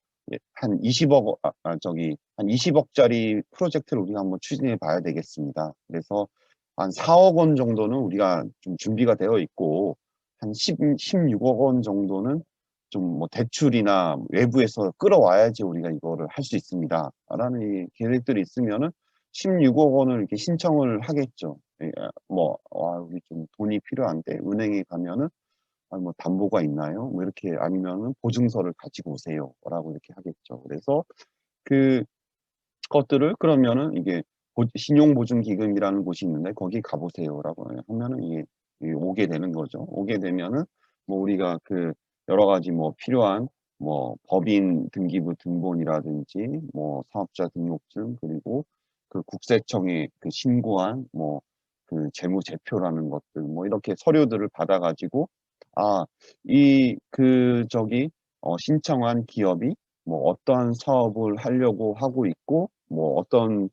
한 20억 저기 한 20억 짜리 프로젝트를 우리가 한번 추진해 봐야 되겠습니다. 그래서 한 4억 원 정도는 우리가 좀 준비가 되어 있고 한 16억 원 정도는 좀 뭐 대출이나 외부에서 끌어와야지 우리가 이거를 할 수 있습니다.'라는 이 계획들이 있으면은 16억 원을 이렇게 신청을 하겠죠. 예 뭐 우리 좀 돈이 필요한데 은행에 가면은 뭐 "담보가 있나요?" 뭐 이렇게 아니면은 "보증서를 가지고 오세요."라고 이렇게 하겠죠. 그래서 그 것들을 그러면은 이게 신용보증기금이라는 곳이 있는데 "거기 가 보세요."라고 하면은 이게 오게 되는 거죠. 오게 되면은 뭐 우리가 그 여러 가지 뭐 필요한 뭐 법인 등기부 등본이라든지 뭐 사업자 등록증 그리고 그 국세청에 그 신고한 뭐 그 재무제표라는 것들 뭐 이렇게 서류들을 받아 가지고 아 신청한 기업이 뭐 어떠한 사업을 하려고 하고 있고 뭐 어떤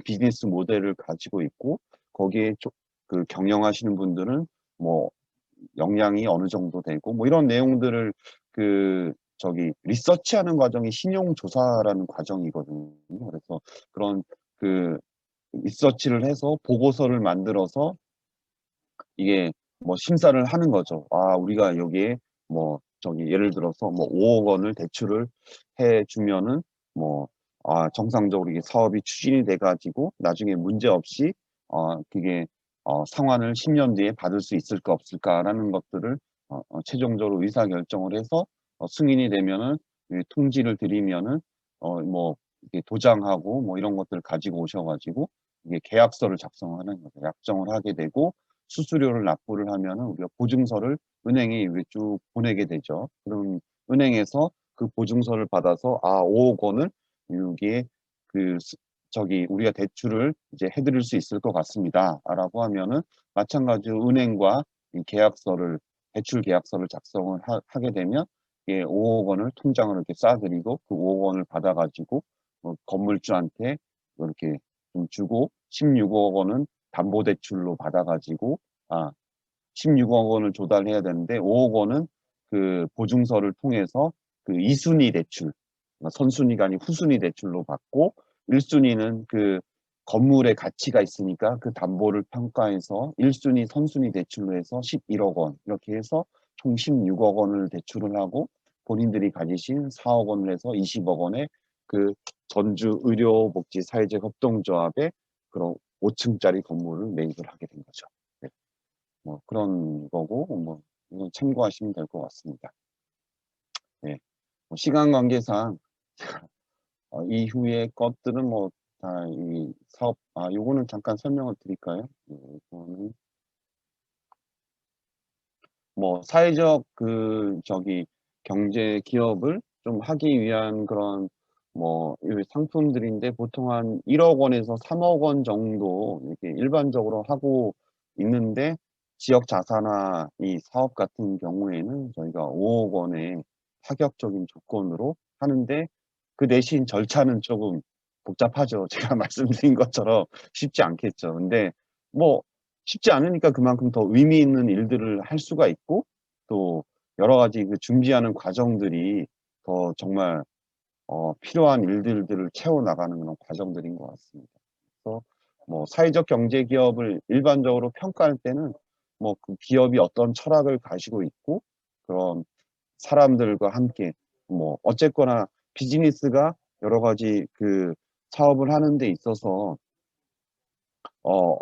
비즈니스 모델을 가지고 있고 거기에 그 경영하시는 분들은 뭐 역량이 어느 정도 되고 뭐 이런 내용들을 리서치하는 과정이 신용조사라는 과정이거든요. 그래서 그런 그 리서치를 해서 보고서를 만들어서 이게 뭐 심사를 하는 거죠. 아 우리가 여기에 뭐 예를 들어서 뭐 5억 원을 대출을 해 주면은 뭐 정상적으로 이게 사업이 추진이 돼 가지고 나중에 문제없이 그게 상환을 10년 뒤에 받을 수 있을까 없을까라는 것들을 최종적으로 의사결정을 해서 승인이 되면은 통지를 드리면은 뭐 이렇게 도장하고 뭐 이런 것들을 가지고 오셔 가지고 이게 계약서를 작성하는 거죠. 약정을 하게 되고 수수료를 납부를 하면은 우리가 보증서를 은행에 이렇게 쭉 보내게 되죠. 그럼 은행에서 그 보증서를 받아서 5억 원을 여기에 그 스 저기 "우리가 대출을 이제 해 드릴 수 있을 것 같습니다."라고 하면은 마찬가지로 은행과 이 계약서를 대출 계약서를 작성을 하게 되면 이게 5억 원을 통장으로 이렇게 싸 드리고 그 5억 원을 받아 가지고 건물주한테 이렇게 좀 주고 16억 원은 담보대출로 받아 가지고 아 16억 원을 조달해야 되는데 5억 원은 그 보증서를 통해서 그 2 순위 대출 선순위가 아닌 후순위 대출로 받고 1 순위는 그 건물의 가치가 있으니까 그 담보를 평가해서 1 순위 선순위 대출로 해서 11억 원 이렇게 해서 총 16억 원을 대출을 하고 본인들이 가지신 4억 원을 해서 20억 원의 그 전주 의료복지사회적 협동조합의 그런 5 층짜리 건물을 매입을 하게 된 거죠. 네. 뭐 그런 거고 뭐 이건 참고하시면 될 것 같습니다. 네. 뭐 시간 관계상 이후의 것들은 뭐 다 이 사업 요거는 잠깐 설명을 드릴까요? 요거는 뭐 사회적 경제 기업을 좀 하기 위한 그런 뭐 이 상품들인데 보통 한 1억 원에서 3억 원 정도 이렇게 일반적으로 하고 있는데 지역 자산화 이 사업 같은 경우에는 저희가 5억 원의 파격적인 조건으로 하는데 그 대신 절차는 쪼금 복잡하죠. 제가 말씀드린 것처럼 쉽지 않겠죠. 근데 뭐 쉽지 않으니까 그만큼 더 의미 있는 일들을 할 수가 있고 또 여러 가지 그 준비하는 과정들이 더 정말 필요한 일들을 채워 나가는 그런 과정들인 것 같습니다. 그래서 뭐 사회적 경제 기업을 일반적으로 평가할 때는 뭐 그 기업이 어떤 철학을 가지고 있고 그런 사람들과 함께 뭐 어쨌거나 비즈니스가 여러 가지 그 사업을 하는 데 있어서 어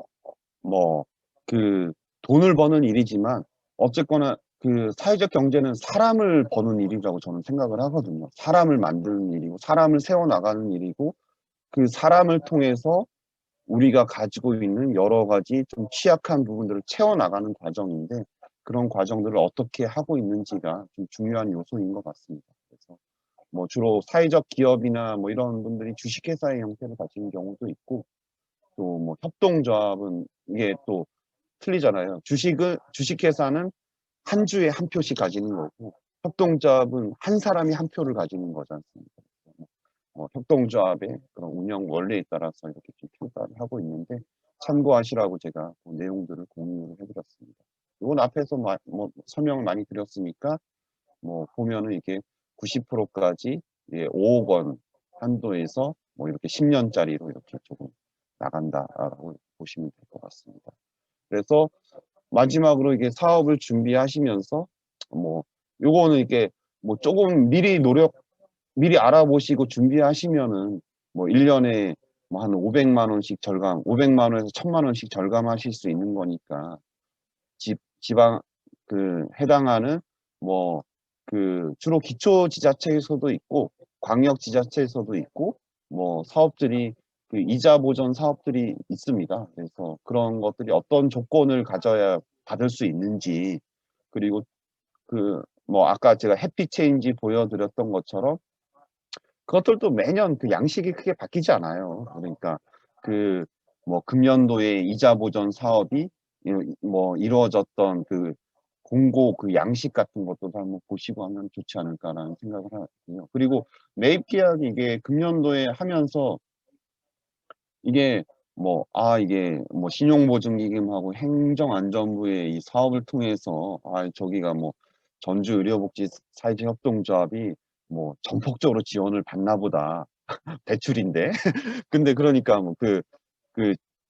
뭐 그 돈을 버는 일이지만 어쨌거나 그 사회적 경제는 사람을 버는 일이라고 저는 생각을 하거든요. 사람을 만드는 일이고 사람을 세워 나가는 일이고 그 사람을 통해서 우리가 가지고 있는 여러 가지 좀 취약한 부분들을 채워 나가는 과정인데 그런 과정들을 어떻게 하고 있는지가 좀 중요한 요소인 것 같습니다. 그래서 뭐 주로 사회적 기업이나 뭐 이런 분들이 주식회사의 형태를 가진 경우도 있고 또 뭐 협동조합은 이게 또 틀리잖아요. 주식회사는 한 주에 한 표씩 가지는 거고 협동조합은 한 사람이 한 표를 가지는 거지 않습니까? 협동조합의 그런 운영 원리에 따라서 이렇게 좀 평가를 하고 있는데 참고하시라고 제가 그 내용들을 공유를 해 드렸습니다. 요건 앞에서 설명을 많이 드렸으니까 뭐 보면은 이게 90% 까지 5억 원 한도에서 뭐 이렇게 10 년짜리로 이렇게 조금 나간다라고 보시면 될 것 같습니다. 그래서 마지막으로 이게 사업을 준비하시면서 뭐 요거는 이렇게 뭐 쪼금 미리 알아보시고 준비하시면은 뭐 1 년에 뭐 한 500만 원씩 500만 원에서 1,000만 원씩 절감하실 수 있는 거니까 지방 해당하는 뭐 주로 기초지자체에서도 있고 광역지자체에서도 있고 뭐 사업들이 그 이자 보전 사업들이 있습니다. 그래서 그런 것들이 어떤 조건을 가져야 받을 수 있는지, 그리고 그 뭐 아까 제가 해피 체인지 보여 드렸던 것처럼 그것들도 매년 그 양식이 크게 바뀌지 않아요. 그러니까 그 뭐 금년도에 이자 보전 사업이 뭐 이루어졌던 그 공고 그 양식 같은 것도 한번 보시고 하면 좋지 않을까라는 생각을 하거든요. 그리고 매입 계약이 이게 금년도에 하면서 이게 뭐 이게 뭐 신용보증기금하고 행정안전부의 이 사업을 통해서 저기가 뭐 전주의료복지 사회적 협동조합이 뭐 전폭적으로 지원을 받나 보다. 대출인데. 근데 그러니까 뭐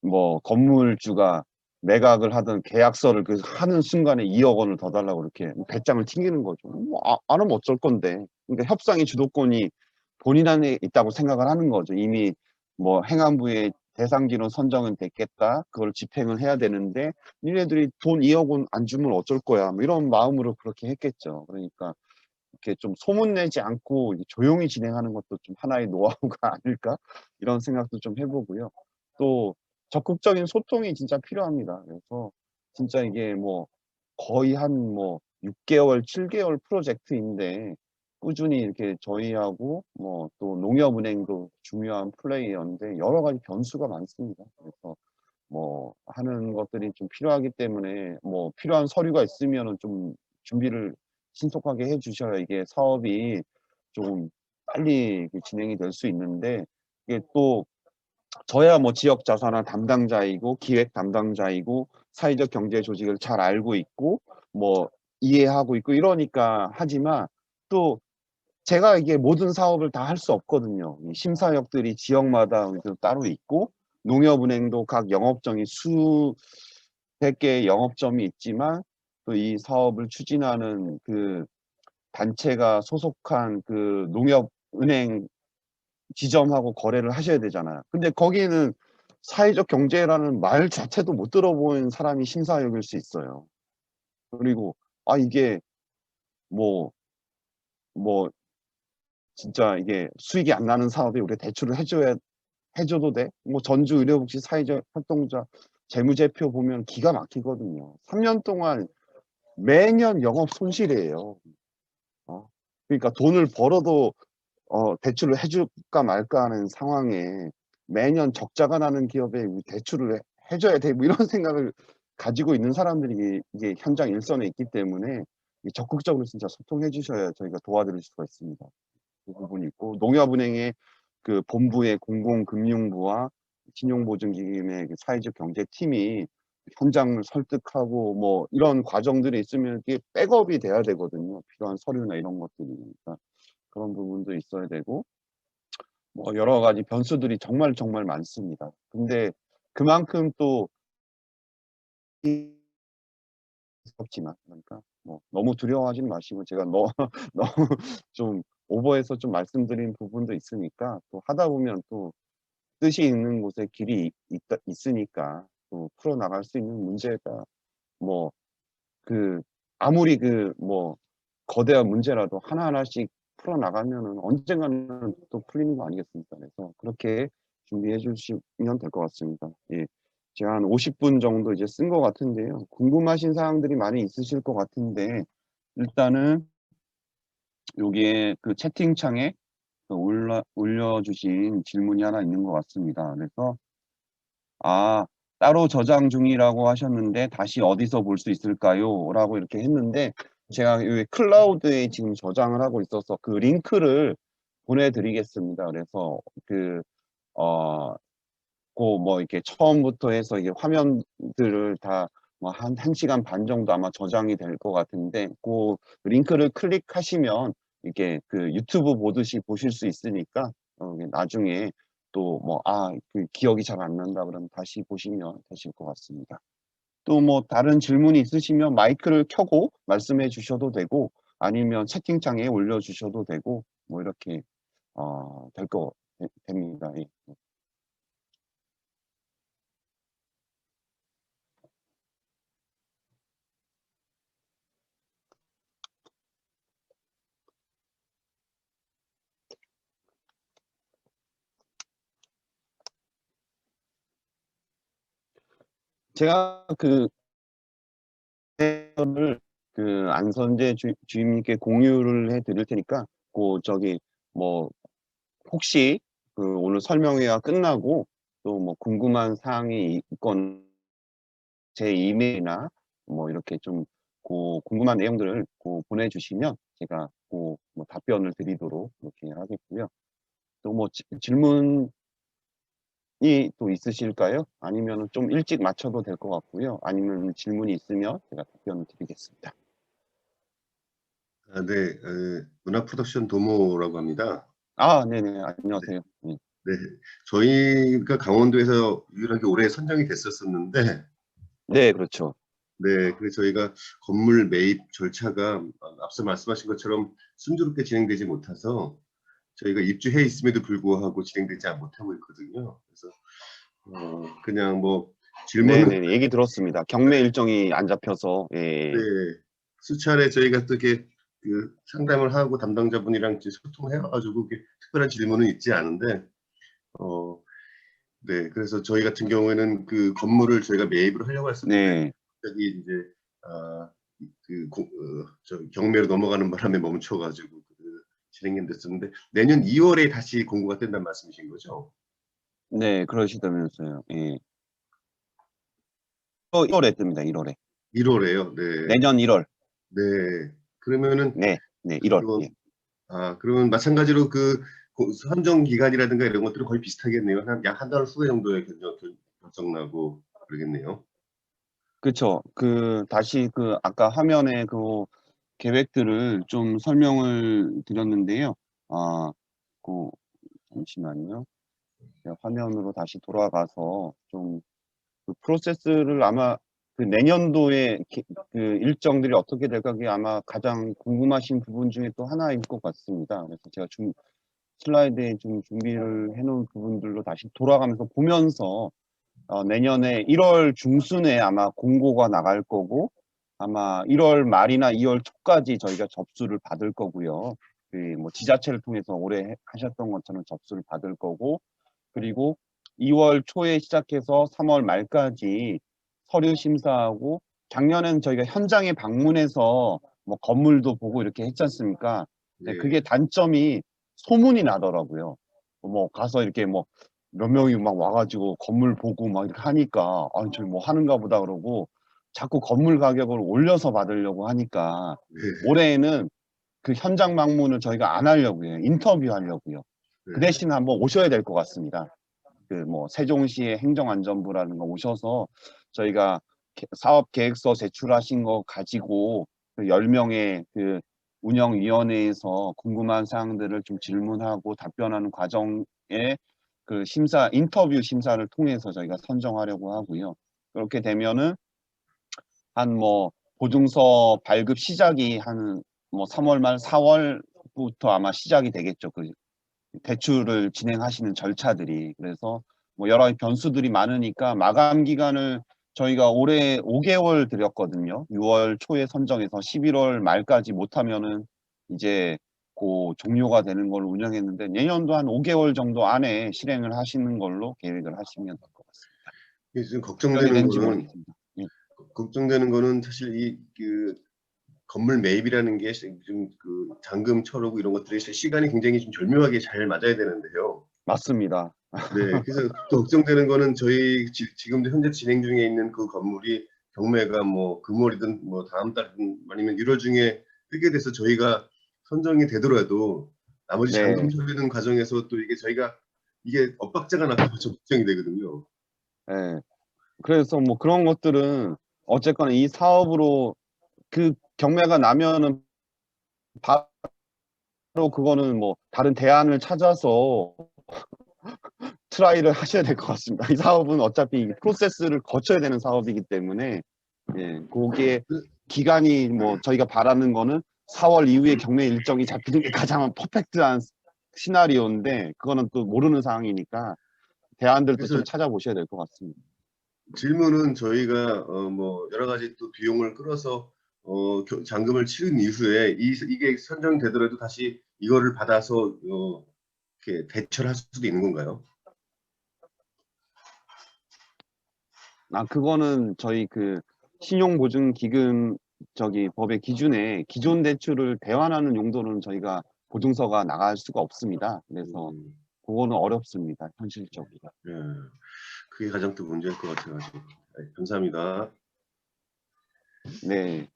뭐 건물주가 매각을 하던 계약서를 하는 순간에 2억 원을 더 달라고 이렇게 배짱을 튕기는 거죠. 뭐 안 하면 어쩔 건데. 그러니까 협상의 주도권이 본인 안에 있다고 생각을 하는 거죠. 이미 뭐 행안부의 대상지로 선정은 됐겠다. 그걸 집행을 해야 되는데 니네들이 돈 2억 원 안 주면 어쩔 거야. 뭐 이런 마음으로 그렇게 했겠죠. 그러니까 이렇게 좀 소문내지 않고 이제 조용히 진행하는 것도 좀 하나의 노하우가 아닐까? 이런 생각도 좀 해 보고요. 또 적극적인 소통이 진짜 필요합니다. 그래서 진짜 이게 뭐 거의 한 뭐 6 개월, 7 개월 프로젝트인데 꾸준히 이렇게 저희하고 뭐 또 농협은행도 중요한 플레이어인데 여러 가지 변수가 많습니다. 그래서 뭐 하는 것들이 좀 필요하기 때문에 뭐 필요한 서류가 있으면은 좀 준비를 신속하게 해 주셔야 이게 사업이 좀 빨리 이렇게 진행이 될 수 있는데, 이게 또 저야 뭐 지역 자산화 담당자이고 기획 담당자이고 사회적 경제 조직을 잘 알고 있고 뭐 이해하고 있고 이러니까 하지만, 또 제가 이게 모든 사업을 다 할 수 없거든요. 이 심사역들이 지역마다 또 따로 있고 농협은행도 각 영업정이 수백 개의 영업점이 있지만 또 이 사업을 추진하는 그 단체가 소속한 그 농협은행 지점하고 거래를 하셔야 되잖아요. 근데 거기는 사회적 경제라는 말 자체도 못 들어본 사람이 심사역일 수 있어요. 그리고 이게 뭐 뭐 진짜 이게 수익이 안 나는 사업에 우리가 대출을 해 줘도 돼? 뭐 전주 의료복지 사회적 활동자 재무제표 보면 기가 막히거든요. 3년 동안 매년 영업 손실이에요. 어. 그러니까 돈을 벌어도 대출을 해 줄까 말까 하는 상황에 매년 적자가 나는 기업에 대출을 해 줘야 돼 뭐 이런 생각을 가지고 있는 사람들이 이게 현장 일선에 있기 때문에 이 적극적으로 진짜 소통해 주셔야 저희가 도와드릴 수가 있습니다. 그 부분이 있고 농협은행의 그 본부의 공공금융부와 신용보증기금의 그 사회적 경제팀이 현장을 설득하고 뭐 이런 과정들이 있으면 이게 백업이 돼야 되거든요, 필요한 서류나 이런 것들이. 그러니까 그런 부분도 있어야 되고 뭐 여러 가지 변수들이 정말, 정말 많습니다. 근데 그만큼 또 무섭지만, 그러니까 뭐 너무 두려워하지는 마시고 제가 너무 좀 오버해서 좀 말씀드린 부분도 있으니까 또 하다 보면 또 뜻이 있는 곳에 길이 있으니까 또 풀어나갈 수 있는 문제가 뭐 아무리 뭐 거대한 문제라도 하나하나씩 풀어나가면은 언젠가는 또 풀리는 거 아니겠습니까? 그래서 그렇게 준비해 주시면 될 것 같습니다. 예. 제가 한 50분 정도 이제 쓴 것 같은데요. 궁금하신 사항들이 많이 있으실 것 같은데 일단은 여기에 그 채팅창에 올려주신 질문이 하나 있는 것 같습니다. 그래서 따로 저장 중이라고 하셨는데 "다시 어디서 볼 수 있을까요?" 라고 이렇게 했는데, 제가 이 클라우드에 지금 저장을 하고 있어서 그 링크를 보내 드리겠습니다. 그래서 어 뭐 이렇게 처음부터 해서 이게 화면들을 다 뭐 한 시간 반 정도 아마 저장이 될 것 같은데, 링크를 클릭하시면 이렇게 유튜브 보듯이 보실 수 있으니까 나중에 또 뭐 기억이 잘 안 난다 그러면 다시 보시면 되실 것 같습니다. 또 뭐 다른 질문이 있으시면 마이크를 켜고 말씀해 주셔도 되고 아니면 채팅창에 올려 주셔도 되고 뭐 이렇게 될 거 됩니다. 예. 제가 그 를 안선재 주임님께 공유를 해 드릴 테니까 저기 뭐 혹시 오늘 설명회가 끝나고 또 뭐 궁금한 사항이 있건 제 이메일이나 뭐 이렇게 좀 궁금한 내용들을 보내주시면 제가 뭐 답변을 드리도록 이렇게 하겠고요. 또 뭐 질문이 또 있으실까요? 아니면은 좀 일찍 마쳐도 될 것 같고요. 아니면 질문이 있으면 제가 답변을 드리겠습니다. 아, 네. 문화 프로덕션 도모라고 합니다. 네네. 네. 안녕하세요. 네. 네. 저희가 강원도에서 유일하게 올해 선정이 됐었었는데, 네, 그렇죠. 네. 그래서 저희가 건물 매입 절차가 앞서 말씀하신 것처럼 순조롭게 진행되지 못해서 저희가 입주해 있음에도 불구하고 진행되지 못하고 있거든요. 그래서 그냥 뭐 질문은 네네. 얘기 들었습니다. 경매 일정이 안 잡혀서. 네. 예. 수차례 저희가 또 이렇게 상담을 하고 담당자분이랑 이제 소통을 해 가지고 특별한 질문은 있지 않은데, 어 네. 그래서 저희 같은 경우에는 그 건물을 저희가 매입을 하려고 했었는데 네. 갑자기 인제 아 저기 경매로 넘어가는 바람에 멈춰 가지고 진행이 안 됐었는데, 내년 2 월에 다시 공고가 뜬다는 말씀이신 거죠? 네. 그러시다면서요. 예. 1 월에 뜹니다. 1 월에. 1 월에요? 네. 내년 1 월. 네. 그러면은 네. 네. 1 월. 그건 예. 그러면 마찬가지로 선정 기간이라든가 이런 것들은 거의 비슷하겠네요. 약 한 달 후에 정도에 결정 나고 그러겠네요. 그쵸. 다시 아까 화면에 계획들을 좀 설명을 드렸는데요. 아 그 잠시만요. 제가 화면으로 다시 돌아가서 좀 프로세스를 아마 내년도에 일정들이 어떻게 될까 그게 아마 가장 궁금하신 부분 중에 또 하나일 것 같습니다. 그래서 제가 슬라이드에 좀 준비를 해 놓은 부분들로 다시 돌아가면서 보면서 내년에 1월 중순에 아마 공고가 나갈 거고 아마 1월 말이나 2월 초까지 저희가 접수를 받을 거고요. 뭐 지자체를 통해서 올해 하셨던 것처럼 접수를 받을 거고 그리고 2월 초에 시작해서 3월 말까지 서류 심사하고 작년에는 저희가 현장에 방문해서 뭐 건물도 보고 이렇게 했지 않습니까? 네, 그게 네. 단점이 소문이 나더라고요. 뭐 가서 이렇게 뭐 몇 명이 막 와 가지고 건물 보고 막 이렇게 하니까 '아 저기 뭐 하는가 보다.' 그러고 자꾸 건물 가격을 올려서 받으려고 하니까 네. 올해에는 현장 방문을 저희가 안 하려고요. 인터뷰하려고요. 그 네. 대신 한번 오셔야 될 것 같습니다. 뭐 세종시의 행정안전부라든가 오셔서 저희가 사업 계획서 제출하신 거 가지고 10명의 운영위원회에서 궁금한 사항들을 좀 질문하고 답변하는 과정에 인터뷰 심사를 통해서 저희가 선정하려고 하고요. 그렇게 되면은 보증서 발급 시작이 한 3월 말 4 월부터 아마 시작이 되겠죠. 대출을 진행하시는 절차들이. 그래서 여러 가지 변수들이 많으니까 마감 기간을 저희가 올해 5 개월 드렸거든요. 6월 초에 선정해서 11월 말까지 못하면은 이제 종료가 되는 걸로 운영했는데 내년도 한 5 개월 정도 안에 실행을 하시는 걸로 계획을 하시면 될 것 같습니다. 이게 지금 답변이 되는지 모르겠습니다. 예. 걱정되는 거는 사실 건물 매입이라는 게 좀 잔금 처리고 이런 것들이 시간이 굉장히 좀 절묘하게 잘 맞아야 되는데요. 맞습니다. 네. 그래서 또 걱정되는 거는 저희 지금도 현재 진행 중에 있는 그 건물이 경매가 뭐 금월이든 뭐 다음 달이든 아니면 1월 중에 뜨게 돼서 저희가 선정이 되더라도 나머지 잔금 네. 처리하는 과정에서 또 이게 엇박자가 날까 봐 좀 걱정이 되거든요. 예. 그래서 그런 것들은 어쨌거나 이 사업으로 경매가 나면은 바로 그거는 다른 대안을 찾아서 트라이를 하셔야 될 것 같습니다. 이 사업은 어차피 프로세스를 거쳐야 되는 사업이기 때문에 거기에 그 기간이 저희가 바라는 거는 4월 이후에 경매 일정이 잡히는 게 가장 퍼펙트한 시나리오인데 그거는 또 모르는 상황이니까 대안들도 그래서 좀 찾아보셔야 될 것 같습니다. 질문은 저희가 뭐 여러 가지 또 비용을 끌어서 잔금을 치른 이후에 이게 선정되더라도 다시 이거를 받아서 이렇게 대처를 할 수도 있는 건가요? 그거는 저희 그 신용보증기금 법의 기준에 기존 대출을 대환하는 용도로는 저희가 보증서가 나갈 수가 없습니다. 그래서 그거는 어렵습니다, 현실적으로. 예, 그게 가장 또 문제일 것 같아가지고. 네, 감사합니다. 네,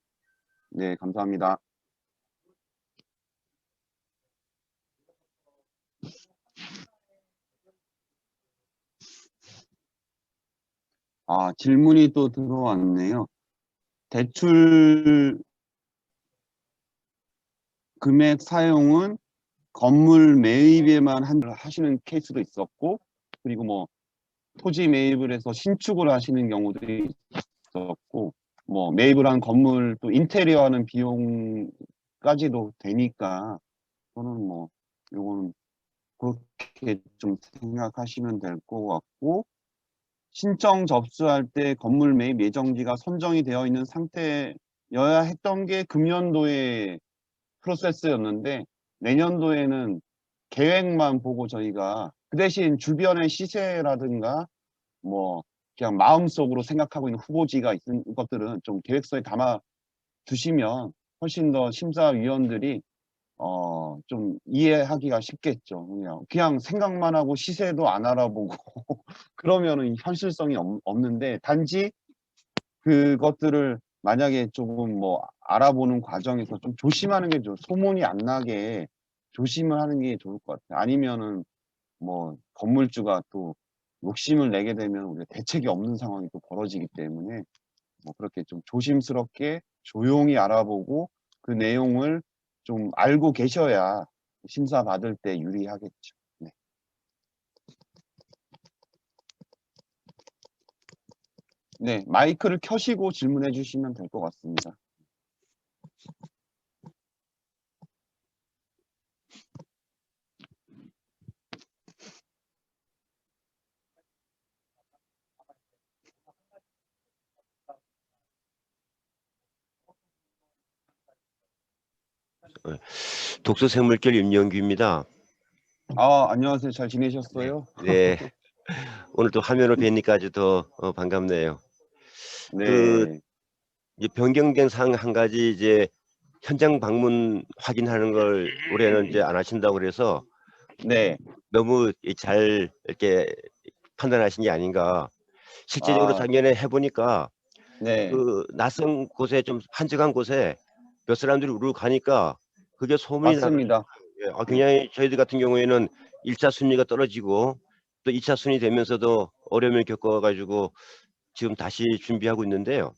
네, 감사합니다. 질문이 또 들어왔네요. 대출 금액 사용은 건물 매입에만 하시는 케이스도 있었고, 그리고 뭐 토지 매입을 해서 신축을 하시는 경우도 있었고, 뭐 매입을 한 건물 또 인테리어 하는 비용까지도 되니까, 저는 뭐 요거는 그렇게 좀 생각하시면 될 것 같고, 신청 접수할 때 건물 매입 예정지가 선정이 되어 있는 상태여야 했던 게 금년도의 프로세스였는데, 내년도에는 계획만 보고 저희가 그 대신 주변의 시세라든가 뭐 그냥 마음속으로 생각하고 있는 후보지가 있는 것들은 좀 계획서에 담아 두시면 훨씬 더 심사위원들이 좀 이해하기가 쉽겠죠. 그냥 생각만 하고 시세도 안 알아보고 그러면은 현실성이 없는데, 단지 그것들을 만약에 조금 뭐 알아보는 과정에서 좀 조심하는 게 소문이 안 나게 조심을 하는 게 좋을 것 같아요. 아니면은 뭐 건물주가 또 욕심을 내게 되면 우리가 대책이 없는 상황이 또 벌어지기 때문에, 뭐 그렇게 좀 조심스럽게 조용히 알아보고 그 내용을 좀 알고 계셔야 심사 받을 때 유리하겠죠. 네. 네, 마이크를 켜시고 질문해 주시면 될 것 같습니다. 독서생물결 임영규입니다. 안녕하세요. 잘 지내셨어요? 네. 오늘 또 화면을 뵈니까 아주 더 반갑네요. 네. 이제 변경된 사항 한 가지, 이제 현장 방문 확인하는 걸 올해는 이제 안 하신다고 그래서 네. 너무 잘 이렇게 판단하신 게 아닌가. 실제적으로 아, 작년에 해보니까 네. 그 낯선 곳에, 좀 한적한 곳에 몇 사람들이 우르르 가니까 그게 소문이 나가지고, 맞습니다. 네. 굉장히 저희들 같은 경우에는 1차 순위가 떨어지고 또 2차 순위 되면서도 어려움을 겪어가지고 지금 다시 준비하고 있는데요.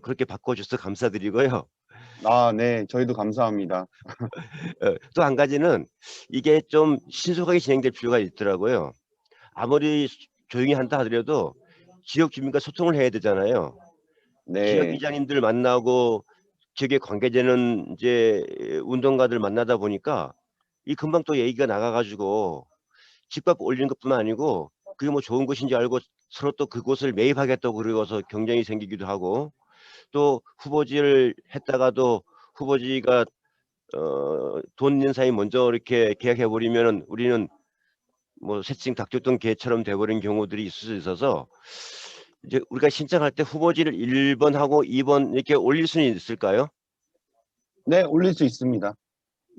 그렇게 바꿔주셔서 감사드리고요. 네. 저희도 감사합니다. 또 한 가지는 이게 좀 신속하게 진행될 필요가 있더라고요. 아무리 조용히 한다 하더라도 지역 주민과 소통을 해야 되잖아요. 지역 네. 이장님들 만나고 지역에 관계되는 이제 운동가들 만나다 보니까 이 금방 또 얘기가 나가가지고 집값 올리는 것뿐만 아니고 그게 뭐 좋은 것인지 알고 서로 또 그곳을 매입하겠다고 그러고서 경쟁이 생기기도 하고, 또 후보지를 했다가도 후보지가 돈 있는 사람이 먼저 이렇게 계약해 버리면은 우리는 뭐 새칭 닭줬던 개처럼 돼버린 경우들이 있을 수 있어서, 이제 우리가 신청할 때 후보지를 1번하고 2번 이렇게 올릴 수는 있을까요? 네, 올릴 수 있습니다.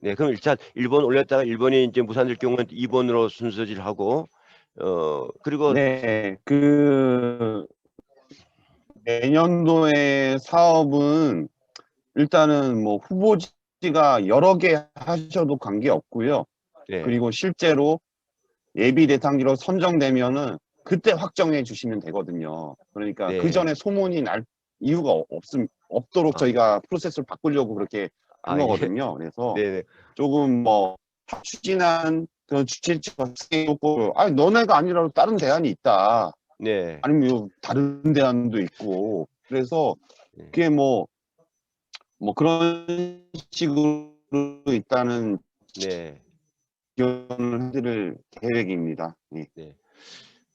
네, 그럼 일단 1번 올렸다가 1번이 이제 무산될 경우는 2번으로 순서질하고, 그리고 네. 내년도의 사업은 일단은 뭐 후보지가 여러 개 하셔도 관계없고요. 네, 그리고 실제로 예비 대상지로 선정되면은 그때 확정해 주시면 되거든요. 그러니까 그 네, 전에 소문이 날 이유가 없도록 아, 저희가 프로세스를 바꾸려고 그렇게 한 예, 거거든요. 그래서 네, 조금 뭐 추진한 그런 주최처가 있고, 아니 너네가 아니라도 다른 대안이 있다. 네, 아니면 다른 대안도 있고. 그래서 네, 그게 뭐 그런 식으로 일단은 네, 지원을 해드릴 계획입니다. 예. 네.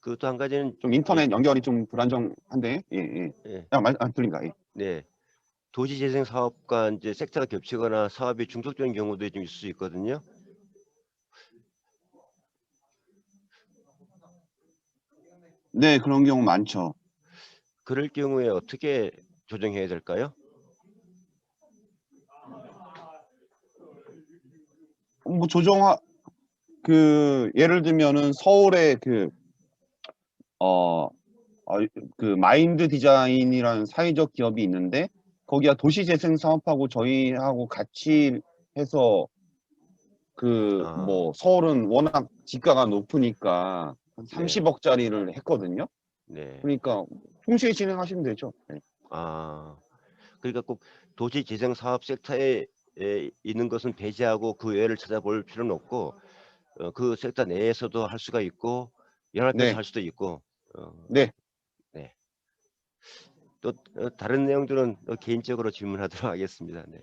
그 또 한 가지는 좀 이제, 인터넷 연결이 좀 불안정한데, 예, 예. 예, 들립니다. 예. 네, 도시재생 사업과 이제 섹터가 겹치거나 사업이 중복되는 경우도 좀 있을 수 있거든요. 네, 그런 경우 많죠. 그럴 경우에 어떻게 조정해야 될까요? 뭐 예를 들면은 서울에 어, 마인드 디자인이라는 사회적 기업이 있는데, 거기가 도시재생 사업하고 저희하고 같이 해서 아, 서울은 워낙 지가가 높으니까 한 네, 30억짜리를 했거든요. 네. 그러니까 동시에 진행하시면 되죠. 네. 아, 그러니까 꼭 도시 재생 사업 섹터에 있는 것은 배제하고 그 외를 찾아볼 필요는 없고, 그 섹터 내에서도 할 수가 있고 연합해서 네, 할 수도 있고. 어, 네, 네. 또 다른 내용들은 개인적으로 질문하도록 하겠습니다. 네.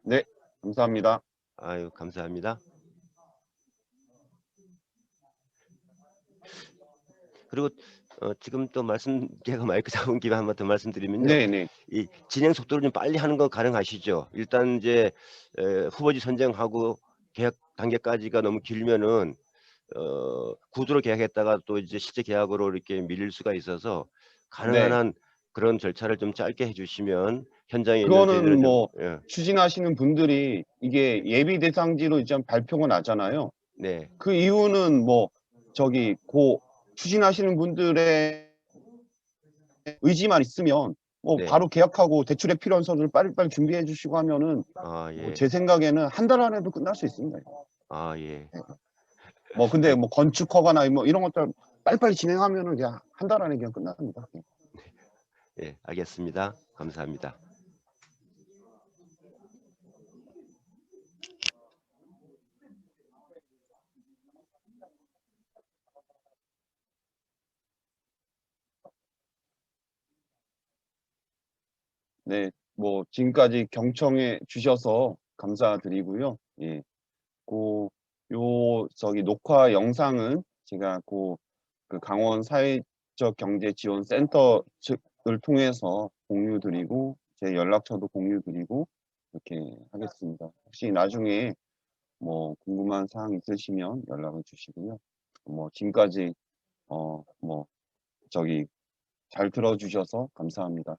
네. 감사합니다. 아유, 감사합니다. 그리고 지금 또 제가 마이크 잡은 김에 한 번 더 말씀드리면요. 네, 네, 이 진행 속도를 좀 빨리 하는 거 가능하시죠? 일단 이제 후보지 선정하고 계약 단계까지가 너무 길면은 구두로 계약했다가 또 이제 실제 계약으로 이렇게 밀릴 수가 있어서 가능한 네. 한 그런 절차를 좀 짧게 해주시면 현장에 있는 그거는 저희들은 좀 뭐 추진하시는 분들이 이게 예비 대상지로 이제 발표가 나잖아요. 네, 그 이유는 뭐 추진하시는 분들의 의지만 있으면 뭐 네, 바로 계약하고 대출에 필요한 서류를 빨리빨리 준비해 주시고 하면은 아 뭐 예, 제 생각에는 한 달 안에도 끝날 수 있습니다. 아 예, 네. 뭐 근데 뭐 건축 허가나 뭐 이런 것들 빨리빨리 진행하면은 그냥 한 달 안에 그냥 끝납니다. 네. 예, 알겠습니다. 감사합니다. 네. 뭐 지금까지 경청해 주셔서 감사드리고요. 예. 고 녹화 영상은 제가 강원 사회적 경제 지원 센터 측을 통해서 공유 드리고 제 연락처도 공유 드리고 이렇게 하겠습니다. 혹시 나중에 뭐 궁금한 사항 있으시면 연락을 주시고요. 뭐 지금까지 어 뭐 저기 잘 들어 주셔서 감사합니다.